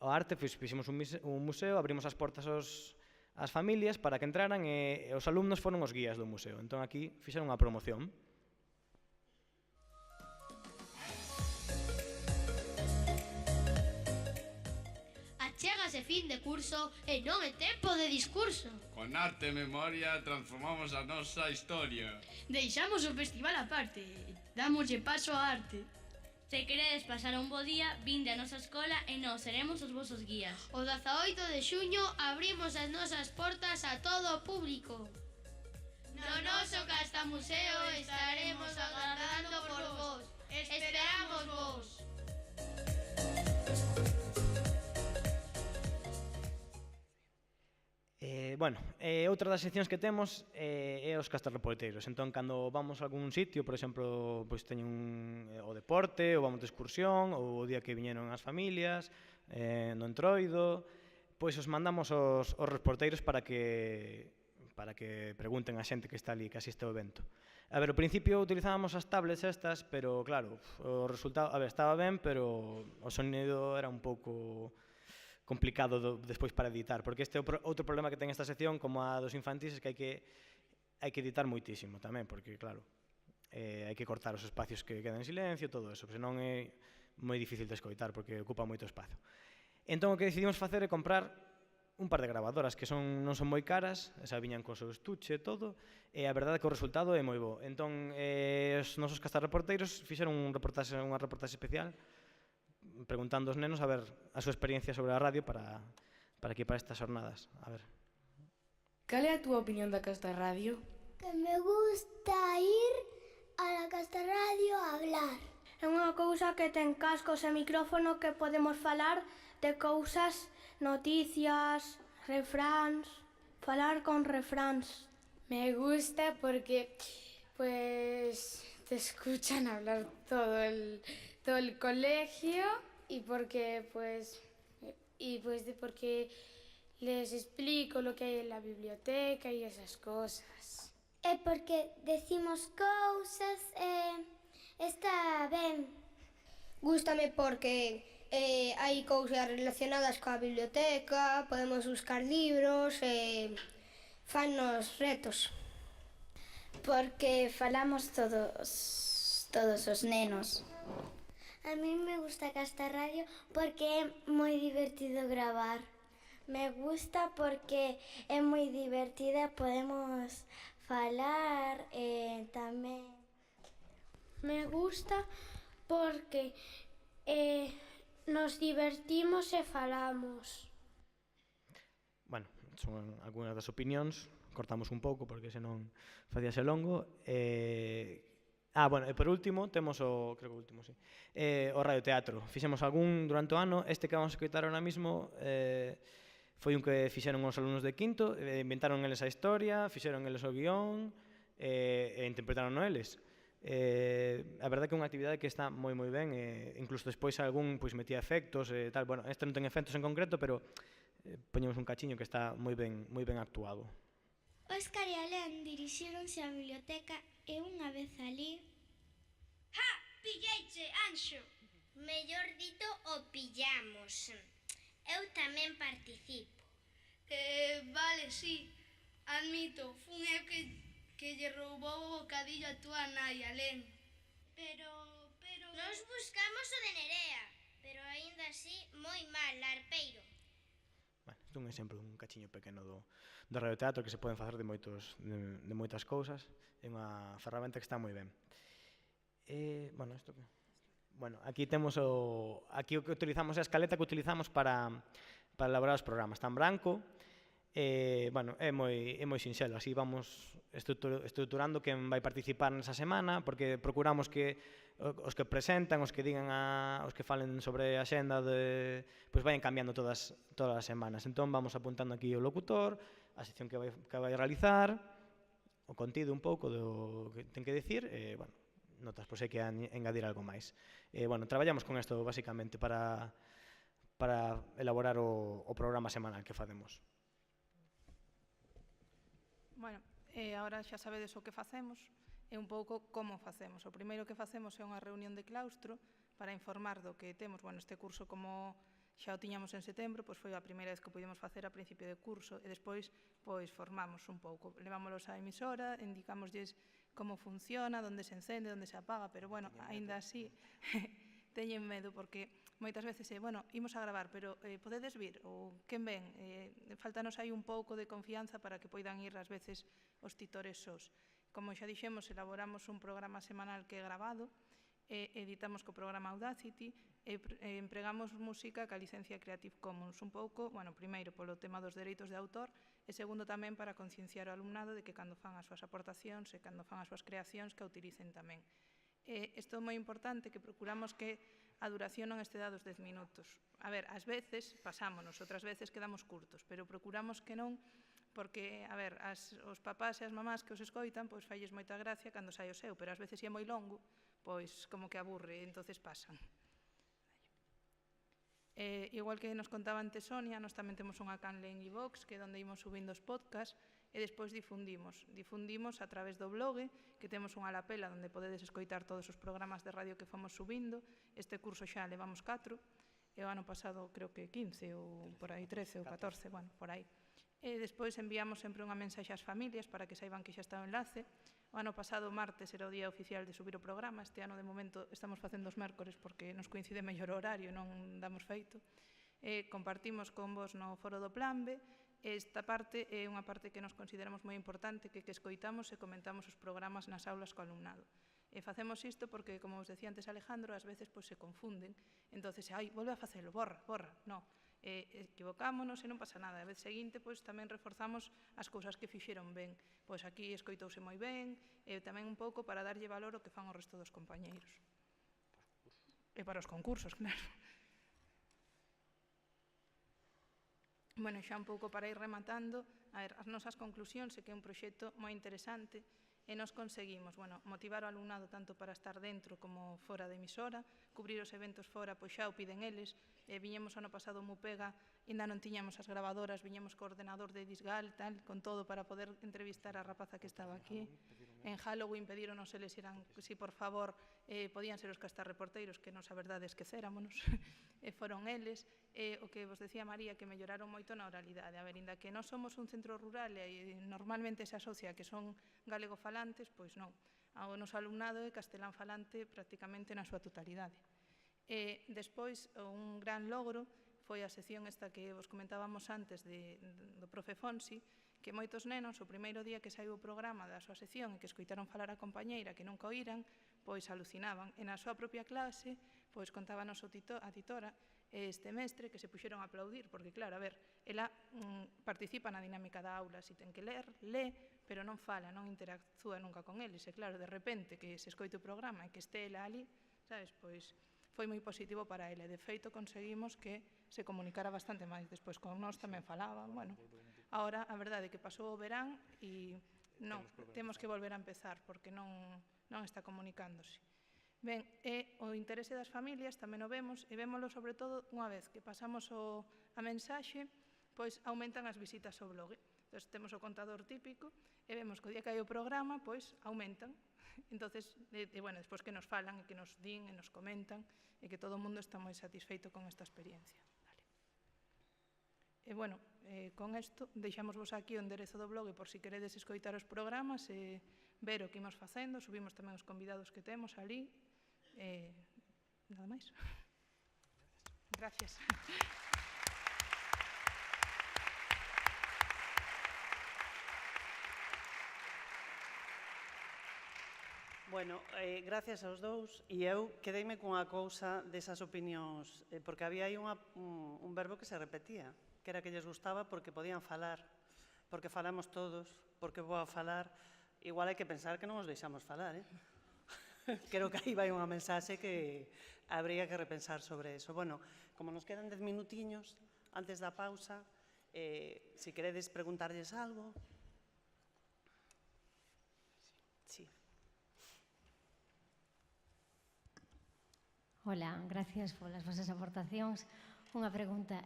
o arte, fixemos un museo, abrimos as portas ás familias para que entraran e os alumnos foron os guías do museo. Entón aquí fixeron unha promoción. Achégase fin de curso e non é tempo de discurso. Con arte e memoria transformamos a nosa historia. Deixamos o festival aparte, dámoslle paso á arte. Se queredes pasar un bo día, vinde a nosa escola e nós seremos os vosos guías. O 18 de xuño abrimos as nosas portas a todo o público. No noso Castamuseo estaremos agardando por vos. Esperamos vos. Outra das seccións que temos é os castarreporteiros. Entón, cando vamos a algún sitio, por exemplo, teñen o deporte, ou vamos de excursión, ou o día que viñeron as familias, no Entroido, pois os mandamos os reporteiros para que pregunten a xente que está ali, que asiste ao evento. A ver, ao principio utilizábamos as tablets estas, pero claro, o resultado, a ver, estaba ben, pero o sonido era un pouco complicado despois para editar, porque este é outro problema que ten esta sección, como a dos infantis, é que hai que editar moitísimo tamén, porque claro, hai que cortar os espacios que quedan en silencio, todo eso, senón é moi difícil de escoitar, porque ocupa moito espacio. Entón, o que decidimos facer é comprar un par de grabadoras que non son moi caras, esa viñan co seu estuche e todo, e a verdade é que o resultado é moi bo. Entón, os nosos castarreporteiros fixeron unha reportaxe especial preguntando aos nenos a ver a súa experiencia sobre a radio para estas jornadas. A ver. Cal é a túa opinión da Casta Radio? Que me gusta ir a la Casta Radio a hablar. É unha cousa que ten cascos e micrófono que podemos falar de cousas, noticias, refráns, falar con refráns. Me gusta porque pues te escuchan hablar todo el colegio y porque porque les explico lo que hay en la biblioteca y esas cosas. É porque decimos cousas está ben. Gústame porque hai cousas relacionadas coa biblioteca, podemos buscar libros e fannos retos. Porque falamos todos os nenos. A mí me gusta Casta Radio porque é moi divertido gravar. Me gusta porque é moi divertida, podemos falar tamén. Me gusta porque nos divertimos e falamos. Bueno, son algunhas das opinións, cortamos un pouco porque senón facíase longo. E por último, temos o radioteatro. Fixemos algún durante o ano, este que vamos a escoitar ahora mismo foi un que fixeron os alumnos de quinto, inventaron eles a historia, fixeron eles o guión e interpretaron eles. A verdade é que é unha actividade que está moi ben, incluso despois algún metía efectos e tal. Bueno, este non ten efectos en concreto, pero poñemos un cachiño que está moi ben actuado. Óscar e Alén dirixíronse á biblioteca e unha vez alí... Ja, pilleiche, Anxo! Mellor dito, o pillamos. Eu tamén participo. Vale, sí, admito, fun eu que lle roubou o bocadillo a túa nai, Alén. Pero... Nos buscamos o de Nerea, pero aínda así moi mal, arpeiro. Isto é un exemplo, un cachiño pequeno do radioteatro que se poden facer de moitas cousas. É unha ferramenta que está moi ben. Aquí temos aquí o que utilizamos é a escaleta que utilizamos para elaborar os programas. Está en branco, é moi sinxelo, así vamos estruturando quen vai participar nesa semana, porque procuramos que os que presentan, os que digan os que falen sobre a xenda pois vayan cambiando todas as semanas. Entón vamos apuntando aquí o locutor, a sección que vai realizar, o contido un pouco do que ten que dicir, notas por se hai que engadir algo máis. Traballamos con isto basicamente para elaborar o programa semanal que facemos. Bueno, agora xa sabedes o que facemos e un pouco como facemos. O primeiro que facemos é unha reunión de claustro para informar do que temos. Bueno, este curso, como xa o tiñamos en setembro, pois foi a primeira vez que o pudimos facer a principio de curso e despois pois formamos un pouco. Levámolos á emisora, indicámosles como funciona, onde se encende, onde se apaga, pero bueno, aínda así teñen medo porque moitas veces bueno, imos a gravar, pero podedes vir, ou quen ven? Faltanos aí un pouco de confianza para que poidan ir ás veces os titores sós. Como xa dixemos, elaboramos un programa semanal que é grabado, editamos co programa Audacity e empregamos música ca licencia Creative Commons un pouco, bueno, primeiro polo tema dos dereitos de autor e segundo tamén para concienciar o alumnado de que cando fan as súas aportacións e cando fan as súas creacións que a utilicen tamén. Isto é moi importante, que procuramos que a duración non este dados 10 minutos. A ver, ás veces pasámonos, outras veces quedamos curtos, pero procuramos que non, porque, a ver, os papás e as mamás que os escoitan, pois falles moita gracia cando sai o seu, pero ás veces é moi longo, pois como que aburre, entonces pasan. Igual que nos contaba antes Sonia, nos tamén temos unha canle en iVox, que é onde imos subindo os podcasts, e despois difundimos a través do blog, que temos unha lapela onde podedes escoitar todos os programas de radio que fomos subindo. Este curso xa levamos 4, e o ano pasado creo que 15, ou por aí 13 ou 14, bueno, por aí. E despois enviamos sempre unha mensaxe ás familias para que saiban que xa está o enlace. O ano pasado, martes, era o día oficial de subir o programa. Este ano, de momento, estamos facendo os mércores porque nos coincide mellor o horario, non damos feito. Compartimos con vos no foro do Plan B. Esta parte é unha parte que nos consideramos moi importante, que escoitamos e comentamos os programas nas aulas co alumnado. Facemos isto porque, como vos decía antes Alejandro, ás veces se confunden. Entón, volve a facelo, borra. Non. Equivocámonos e non pasa nada. A vez seguinte tamén reforzamos as cousas que fixeron ben. Pois aquí escoitouse moi ben, e tamén un pouco para darlle valor ao que fan o resto dos compañeiros. E para os concursos, claro. Bueno, xa un pouco para ir rematando, a ver, as nosas conclusións é que é un proxecto moi interesante e nos conseguimos, motivar o alumnado tanto para estar dentro como fora da emisora, cubrir os eventos fora, pois xa o piden eles. Viñemos ano pasado Mupega, ainda non tiñamos as gravadoras, viñemos co ordenador de Disgal, tal, con todo para poder entrevistar a rapaza que estaba aquí. En Halloween pedíronos eles si por favor podían ser os castarreporteiros, que nos a verdade esquecéramonos, e foron eles. O que vos decía María, que melloraron moito na oralidade. A ver, inda que non somos un centro rural e normalmente se asocia que son galego-falantes, pois non. O noso alumnado é castelán falante prácticamente na súa totalidade. Despois, un gran logro foi a sección esta que vos comentábamos antes do profe Fonsi, que moitos nenos, o primeiro día que saiu o programa da súa sección e que escoitaron falar a compañeira que nunca oíran, pois alucinaban. E na súa propia clase, pois contábanos a titora este mestre que se puxeron a aplaudir, porque claro, a ver, ela participa na dinámica da aula, si ten que ler, lee, pero non fala, non interactúa nunca con eles, e claro, de repente que se escoite o programa e que este ela ali, sabes, pois foi moi positivo para ela, e de feito conseguimos que se comunicara bastante máis, despois con nós tamén falaba, bueno, agora a verdade é que pasou o verán e non, temos que volver a empezar porque non está comunicándose. Ben, o interese das familias tamén o vemos, e vémolo sobre todo unha vez que pasamos a mensaxe, pois aumentan as visitas ao blog. Entón, temos o contador típico e vemos que o día que hai o programa, pois aumentan. Entón, despois que nos falan e que nos din e nos comentan e que todo o mundo está moi satisfeito con esta experiencia. E, bueno, con isto, deixamos vos aquí o enderezo do blog por si queredes escoitar os programas e ver o que imos facendo. Subimos tamén os convidados que temos ali. Nada máis. Gracias. Bueno, gracias aos dous, e eu quedeime cunha cousa desas opinións, porque había aí un verbo que se repetía, que era que lles gustaba porque podían falar, porque falamos todos, porque vou a falar. Igual hai que pensar que non os deixamos falar, Creo que aí vai unha mensaxe que habría que repensar sobre eso. Bueno, como nos quedan 10 minutiños antes da pausa, se queredes preguntarlles algo. Sí. Hola, gracias polas vosas aportacións. Unha pregunta,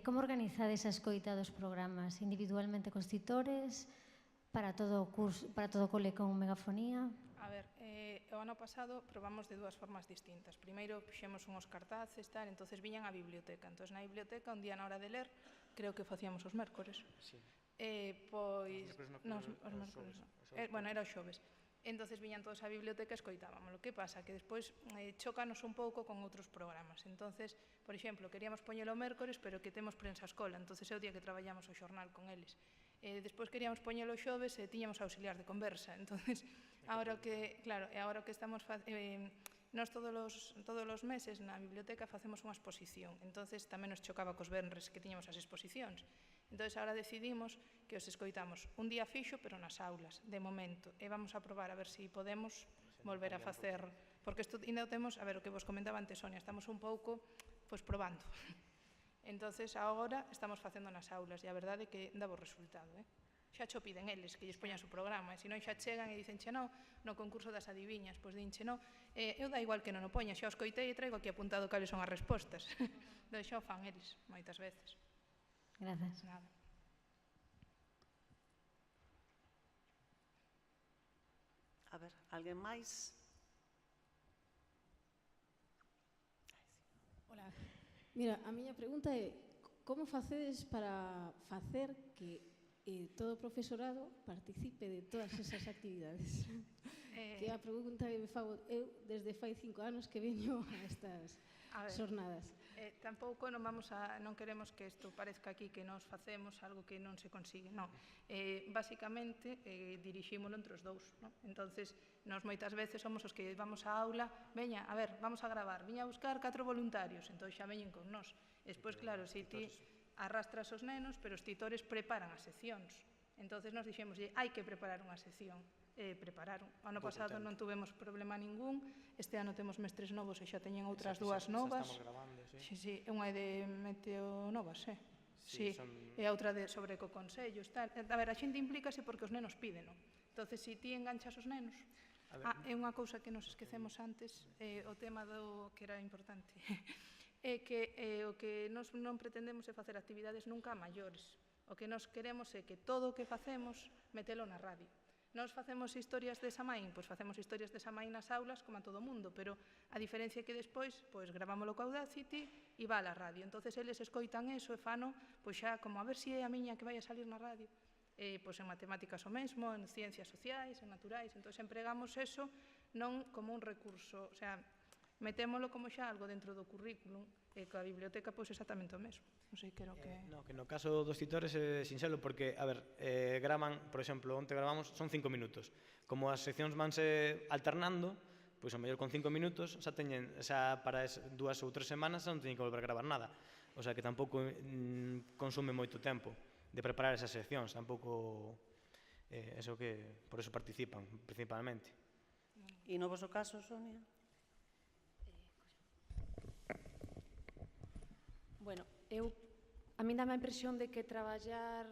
como organizades a escoita dos programas? Individualmente cos titores? para todo o cole con megafonía? A ver, o ano pasado probamos de dúas formas distintas. Primeiro puxemos unhos cartaces, tal, entonces viñan á biblioteca. Entón, na biblioteca, un día na hora de ler, creo que facíamos os mércores. Sí. Pois... Non, os mércores non. Bueno, era os xoves. Entonces viñan todos á biblioteca e escoitábamos. O que pasa? Que despois chócanos un pouco con outros programas. Entonces, por exemplo, queríamos poñelo o mércores, pero que temos prensa escola. Entonces é o día que traballamos o xornal con eles. Despois queríamos poñelo os xoves e tiñamos auxiliar de conversa. Entonces, agora que estamos nós todos os meses na biblioteca facemos unha exposición. Entonces tamén nos chocaba cos venres que tiñamos as exposicións. Entonces agora decidimos que os escoitamos un día fixo, pero nas aulas, de momento. E vamos a probar a ver se podemos volver a facer, porque isto ainda o temos, a ver, o que vos comentaba antes, Sonia, estamos un pouco probando. Entonces agora estamos facendo nas aulas e a verdade é que dá bo resultado. Xa cho piden eles que lles poñan o programa, e se non xa chegan e dicen, no concurso das adiviñas, pois dinche, eu dá igual que non o poña, xa os coitei e traigo aquí apuntado cales son as respostas. Entón xa o fan eles, moitas veces. Grazas. Nada. A ver, alguén máis? Hola. Mira, a miña pregunta é como facedes para facer que todo o profesorado participe de todas esas actividades? Que é a pregunta que me fago eu desde fai 5 anos que veño a estas xornadas. Tampouco non queremos que isto parezca aquí que nos facemos algo que non se consigue, non. Basicamente, dirixímolo entre os dous, non? Entonces, nós moitas veces somos os que vamos á aula, veña, a ver, vamos a gravar, viña a buscar 4 voluntarios, entón xa veñen con nós. Despois, claro, se ti arrastras os nenos, pero os titores preparan as seccións. Entonces, nos dixemos, hai que preparar unha sección. Prepararon. O ano pasado non tuvemos problema ningún, este ano temos mestres novos e xa teñen outras dúas novas. Sí, unha é de Meteonovas, e outra sobre ecoconsellos. A ver, a xente implícase porque os nenos piden, non? Entón, se ti enganchas os nenos... É unha cousa que nos esquecemos antes, o tema do que era importante, é que o que nos non pretendemos é facer actividades nunca a maiores. O que nos queremos é que todo o que facemos metelo na radio. Nos facemos historias de Samaín, pois facemos historias de Samaín nas aulas como a todo mundo, pero a diferencia é que despois gravámoslo co Audacity e va a la radio. Entonces eles escoitan eso e fano, pois xa como a ver se é a miña que vai a salir na radio. Pois en matemáticas o mesmo, en ciencias sociais, en naturais, entón empregamos eso non como un recurso, o sea, metémolo como xa algo dentro do currículum, e coa biblioteca pois exactamente o mesmo. Non sei, creo que... Que no caso dos titores é sinxelo porque, a ver, graman, por exemplo, onte gravamos, son 5 minutos. Como as seccións vanse alternando, pois ao mellor con 5 minutos, xa para 2 ou 3 semanas non teñen que volver a gravar nada. O sea que tampouco consume moito tempo de preparar esas seccións, tampouco eso que por eso participan principalmente. E no voso caso, Sonia? Bueno, a min dá a impresión de que traballar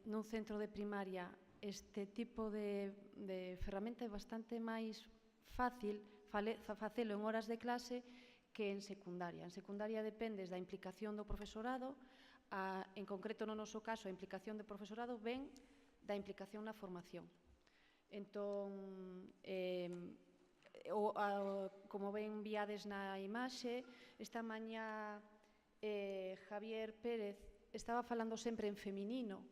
nun centro de primaria este tipo de ferramenta é bastante máis fácil facelo en horas de clase que en secundaria. En secundaria dependes da implicación do profesorado, en concreto no noso caso a implicación do profesorado ven da implicación na formación. Entón, como ven viades na imaxe, esta mañá Javier Pérez estaba falando sempre en feminino,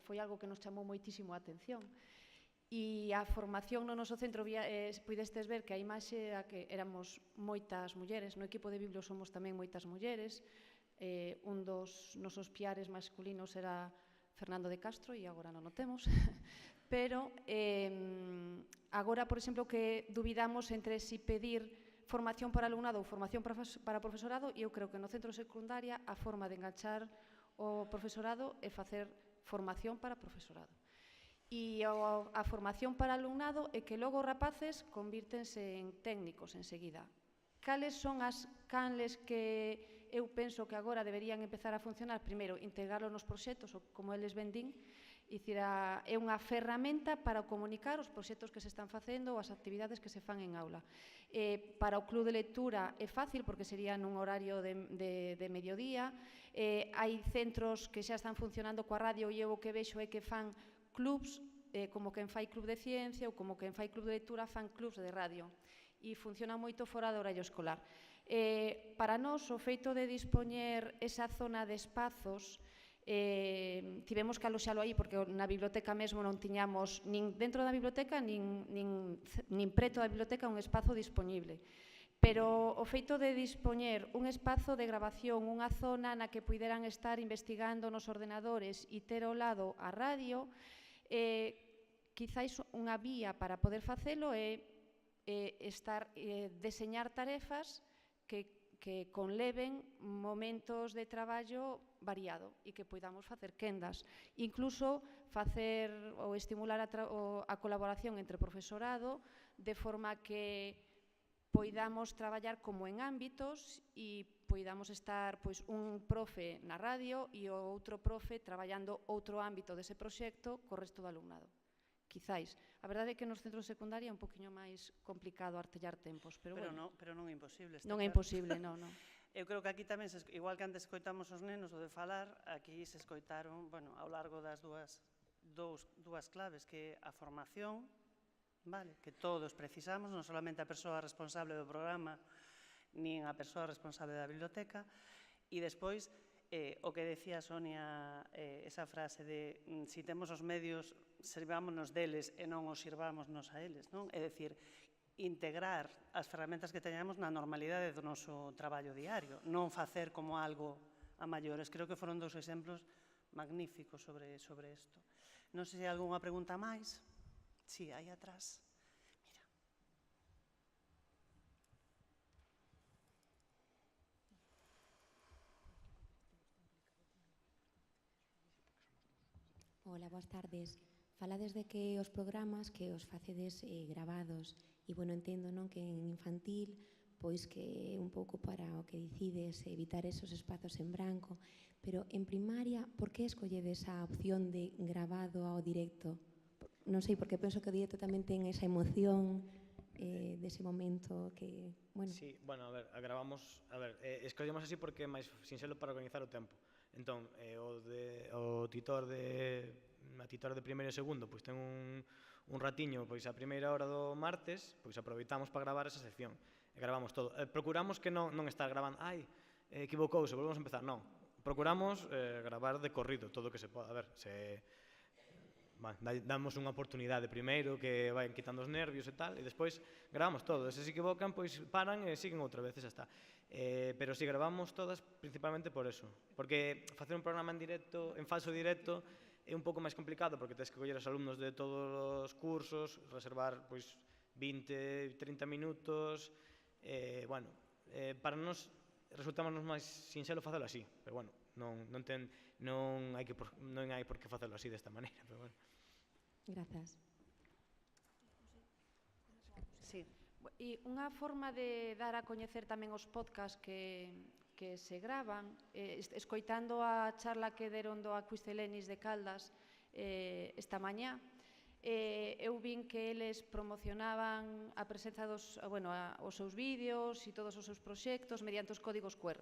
foi algo que nos chamou moitísimo a atención. E a formación no noso centro, puidestes ver que a imaxe era que éramos moitas mulleres, no equipo de Biblio somos tamén moitas mulleres, un dos nosos piares masculinos era Fernando de Castro e agora non o temos, pero agora, por exemplo, que dubidamos entre si pedir formación para alumnado ou formación para profesorado, e eu creo que no centro secundaria a forma de enganchar o profesorado é facer formación para profesorado. E a formación para alumnado é que logo os rapaces convírtense en técnicos enseguida. Cales son as canles que eu penso que agora deberían empezar a funcionar? Primeiro, integrarlo nos proxectos, como eles ben din, É unha ferramenta para comunicar os proxectos que se están facendo ou as actividades que se fan en aula. Para o club de lectura é fácil porque sería nun horario de mediodía. Hai centros que xa están funcionando coa radio e eu o que vexo é que fan clubs, como quen fai club de ciencia ou como quen fai club de lectura, fan clubs de radio. E funciona moito fora do horario escolar. Para nós, o feito de dispoñer esa zona de espazos, tivemos que aloxalo aí porque na biblioteca mesmo non tiñamos nin dentro da biblioteca nin preto da biblioteca un espazo disponible. Pero o feito de dispoñer un espazo de grabación, unha zona na que puideran estar investigando nos ordenadores e ter ao lado a radio, quizáis unha vía para poder facelo é deseñar tarefas que conleven momentos de traballo variado e que poidamos facer quendas. Incluso facer ou estimular a colaboración entre profesorado de forma que poidamos traballar como en ámbitos e poidamos estar un profe na radio e o outro profe traballando outro ámbito dese proxecto co resto do alumnado. Quizáis. A verdade é que nos centros de secundaria é un poquinho máis complicado artellar tempos, pero bueno. Pero non é imposible. Non é imposible, non. Eu creo que aquí tamén, igual que antes escoitamos os nenos o de falar, aquí se escoitaron, bueno, ao largo das dúas claves, que a formación, vale, que todos precisamos, non solamente a persoa responsable do programa, nin a persoa responsable da biblioteca, e despois, o que decía Sonia, esa frase de si temos os medios, servámonos deles e non os sirvámonos a eles, non? É dicir, integrar as ferramentas que teñamos na normalidade do noso traballo diario, non facer como algo a maiores. Creo que foron dous exemplos magníficos sobre isto. Non sei se hai algunha pregunta máis. Sí, aí atrás. Hola, boas tardes. Falades de que os programas que os facedes gravados e, bueno, entendo non que en infantil pois que un pouco para o que dicides evitar esos espazos en branco, pero en primaria, por que escolledes a opción de grabado ao directo? Non sei, porque penso que o directo tamén ten esa emoción dese momento que, bueno... Sí, bueno, a ver, escollemos así porque é máis sinxelo para organizar o tempo. Entón, a titor de primeiro e segundo pois ten un ratiño pois a primeira hora do martes, pois aproveitamos para gravar esa sección e gravamos todo. Procuramos que non estar gravando, equivocouse, volvemos a empezar, non. Procuramos gravar de corrido todo o que se poda. A ver, damos unha oportunidade primeiro que vayan quitando os nervios e tal, e despois gravamos todo. Se se equivocan, pois paran e siguen outra vez, e xa está. Pero si gravamos todas principalmente por eso, porque facer un programa en falso directo é un pouco máis complicado porque tens que coller os alumnos de todos os cursos, reservar 20, 30 minutos, para nós resultamos máis sinxelo facelo así, pero bueno, non hai por que facelo así desta maneira, pero bueno. Grazas. Sí. E unha forma de dar a coñecer tamén os podcasts que se gravan, escoitando a charla que deron do Aquistelenis de Caldas esta mañá, eu vin que eles promocionaban a presenza os seus vídeos e todos os seus proxectos mediante os códigos QR.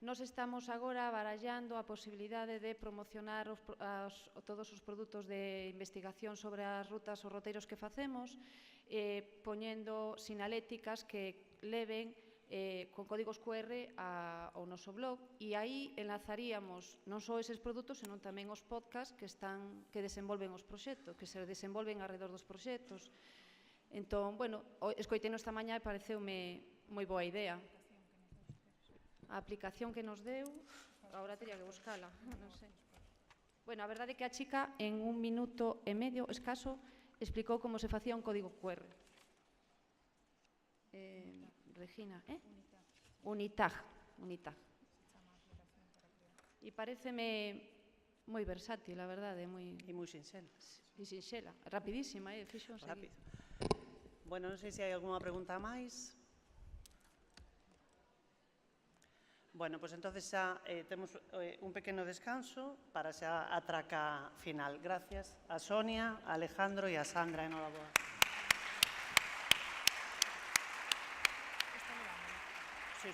Nos estamos agora barallando a posibilidade de promocionar todos os produtos de investigación sobre as rutas ou roteiros que facemos, poñendo sinaléticas que leven con códigos QR ao noso blog, e aí enlazaríamos non só eses produtos, senón tamén os podcasts que desenvolven os proxectos, que se desenvolven alrededor dos proxectos. Entón, bueno, escoitei esta mañá e pareceume moi boa idea. A aplicación que nos deu, agora teria que buscala, non sei. Bueno, a verdade é que a chica en 1 minuto e medio escaso explicou como se facía un código QR. Regina, Unitag. E pareceme moi versátil, a verdade, e moi sinxela. E sinxela, rapidísima, fixo rápido. Bueno, non sei se hai algunha pregunta máis. Bueno, pois entonces xa temos un pequeno descanso para xa a traca final. Gracias a Sonia, a Alejandro e a Sandra. Enhoraboa. Sí.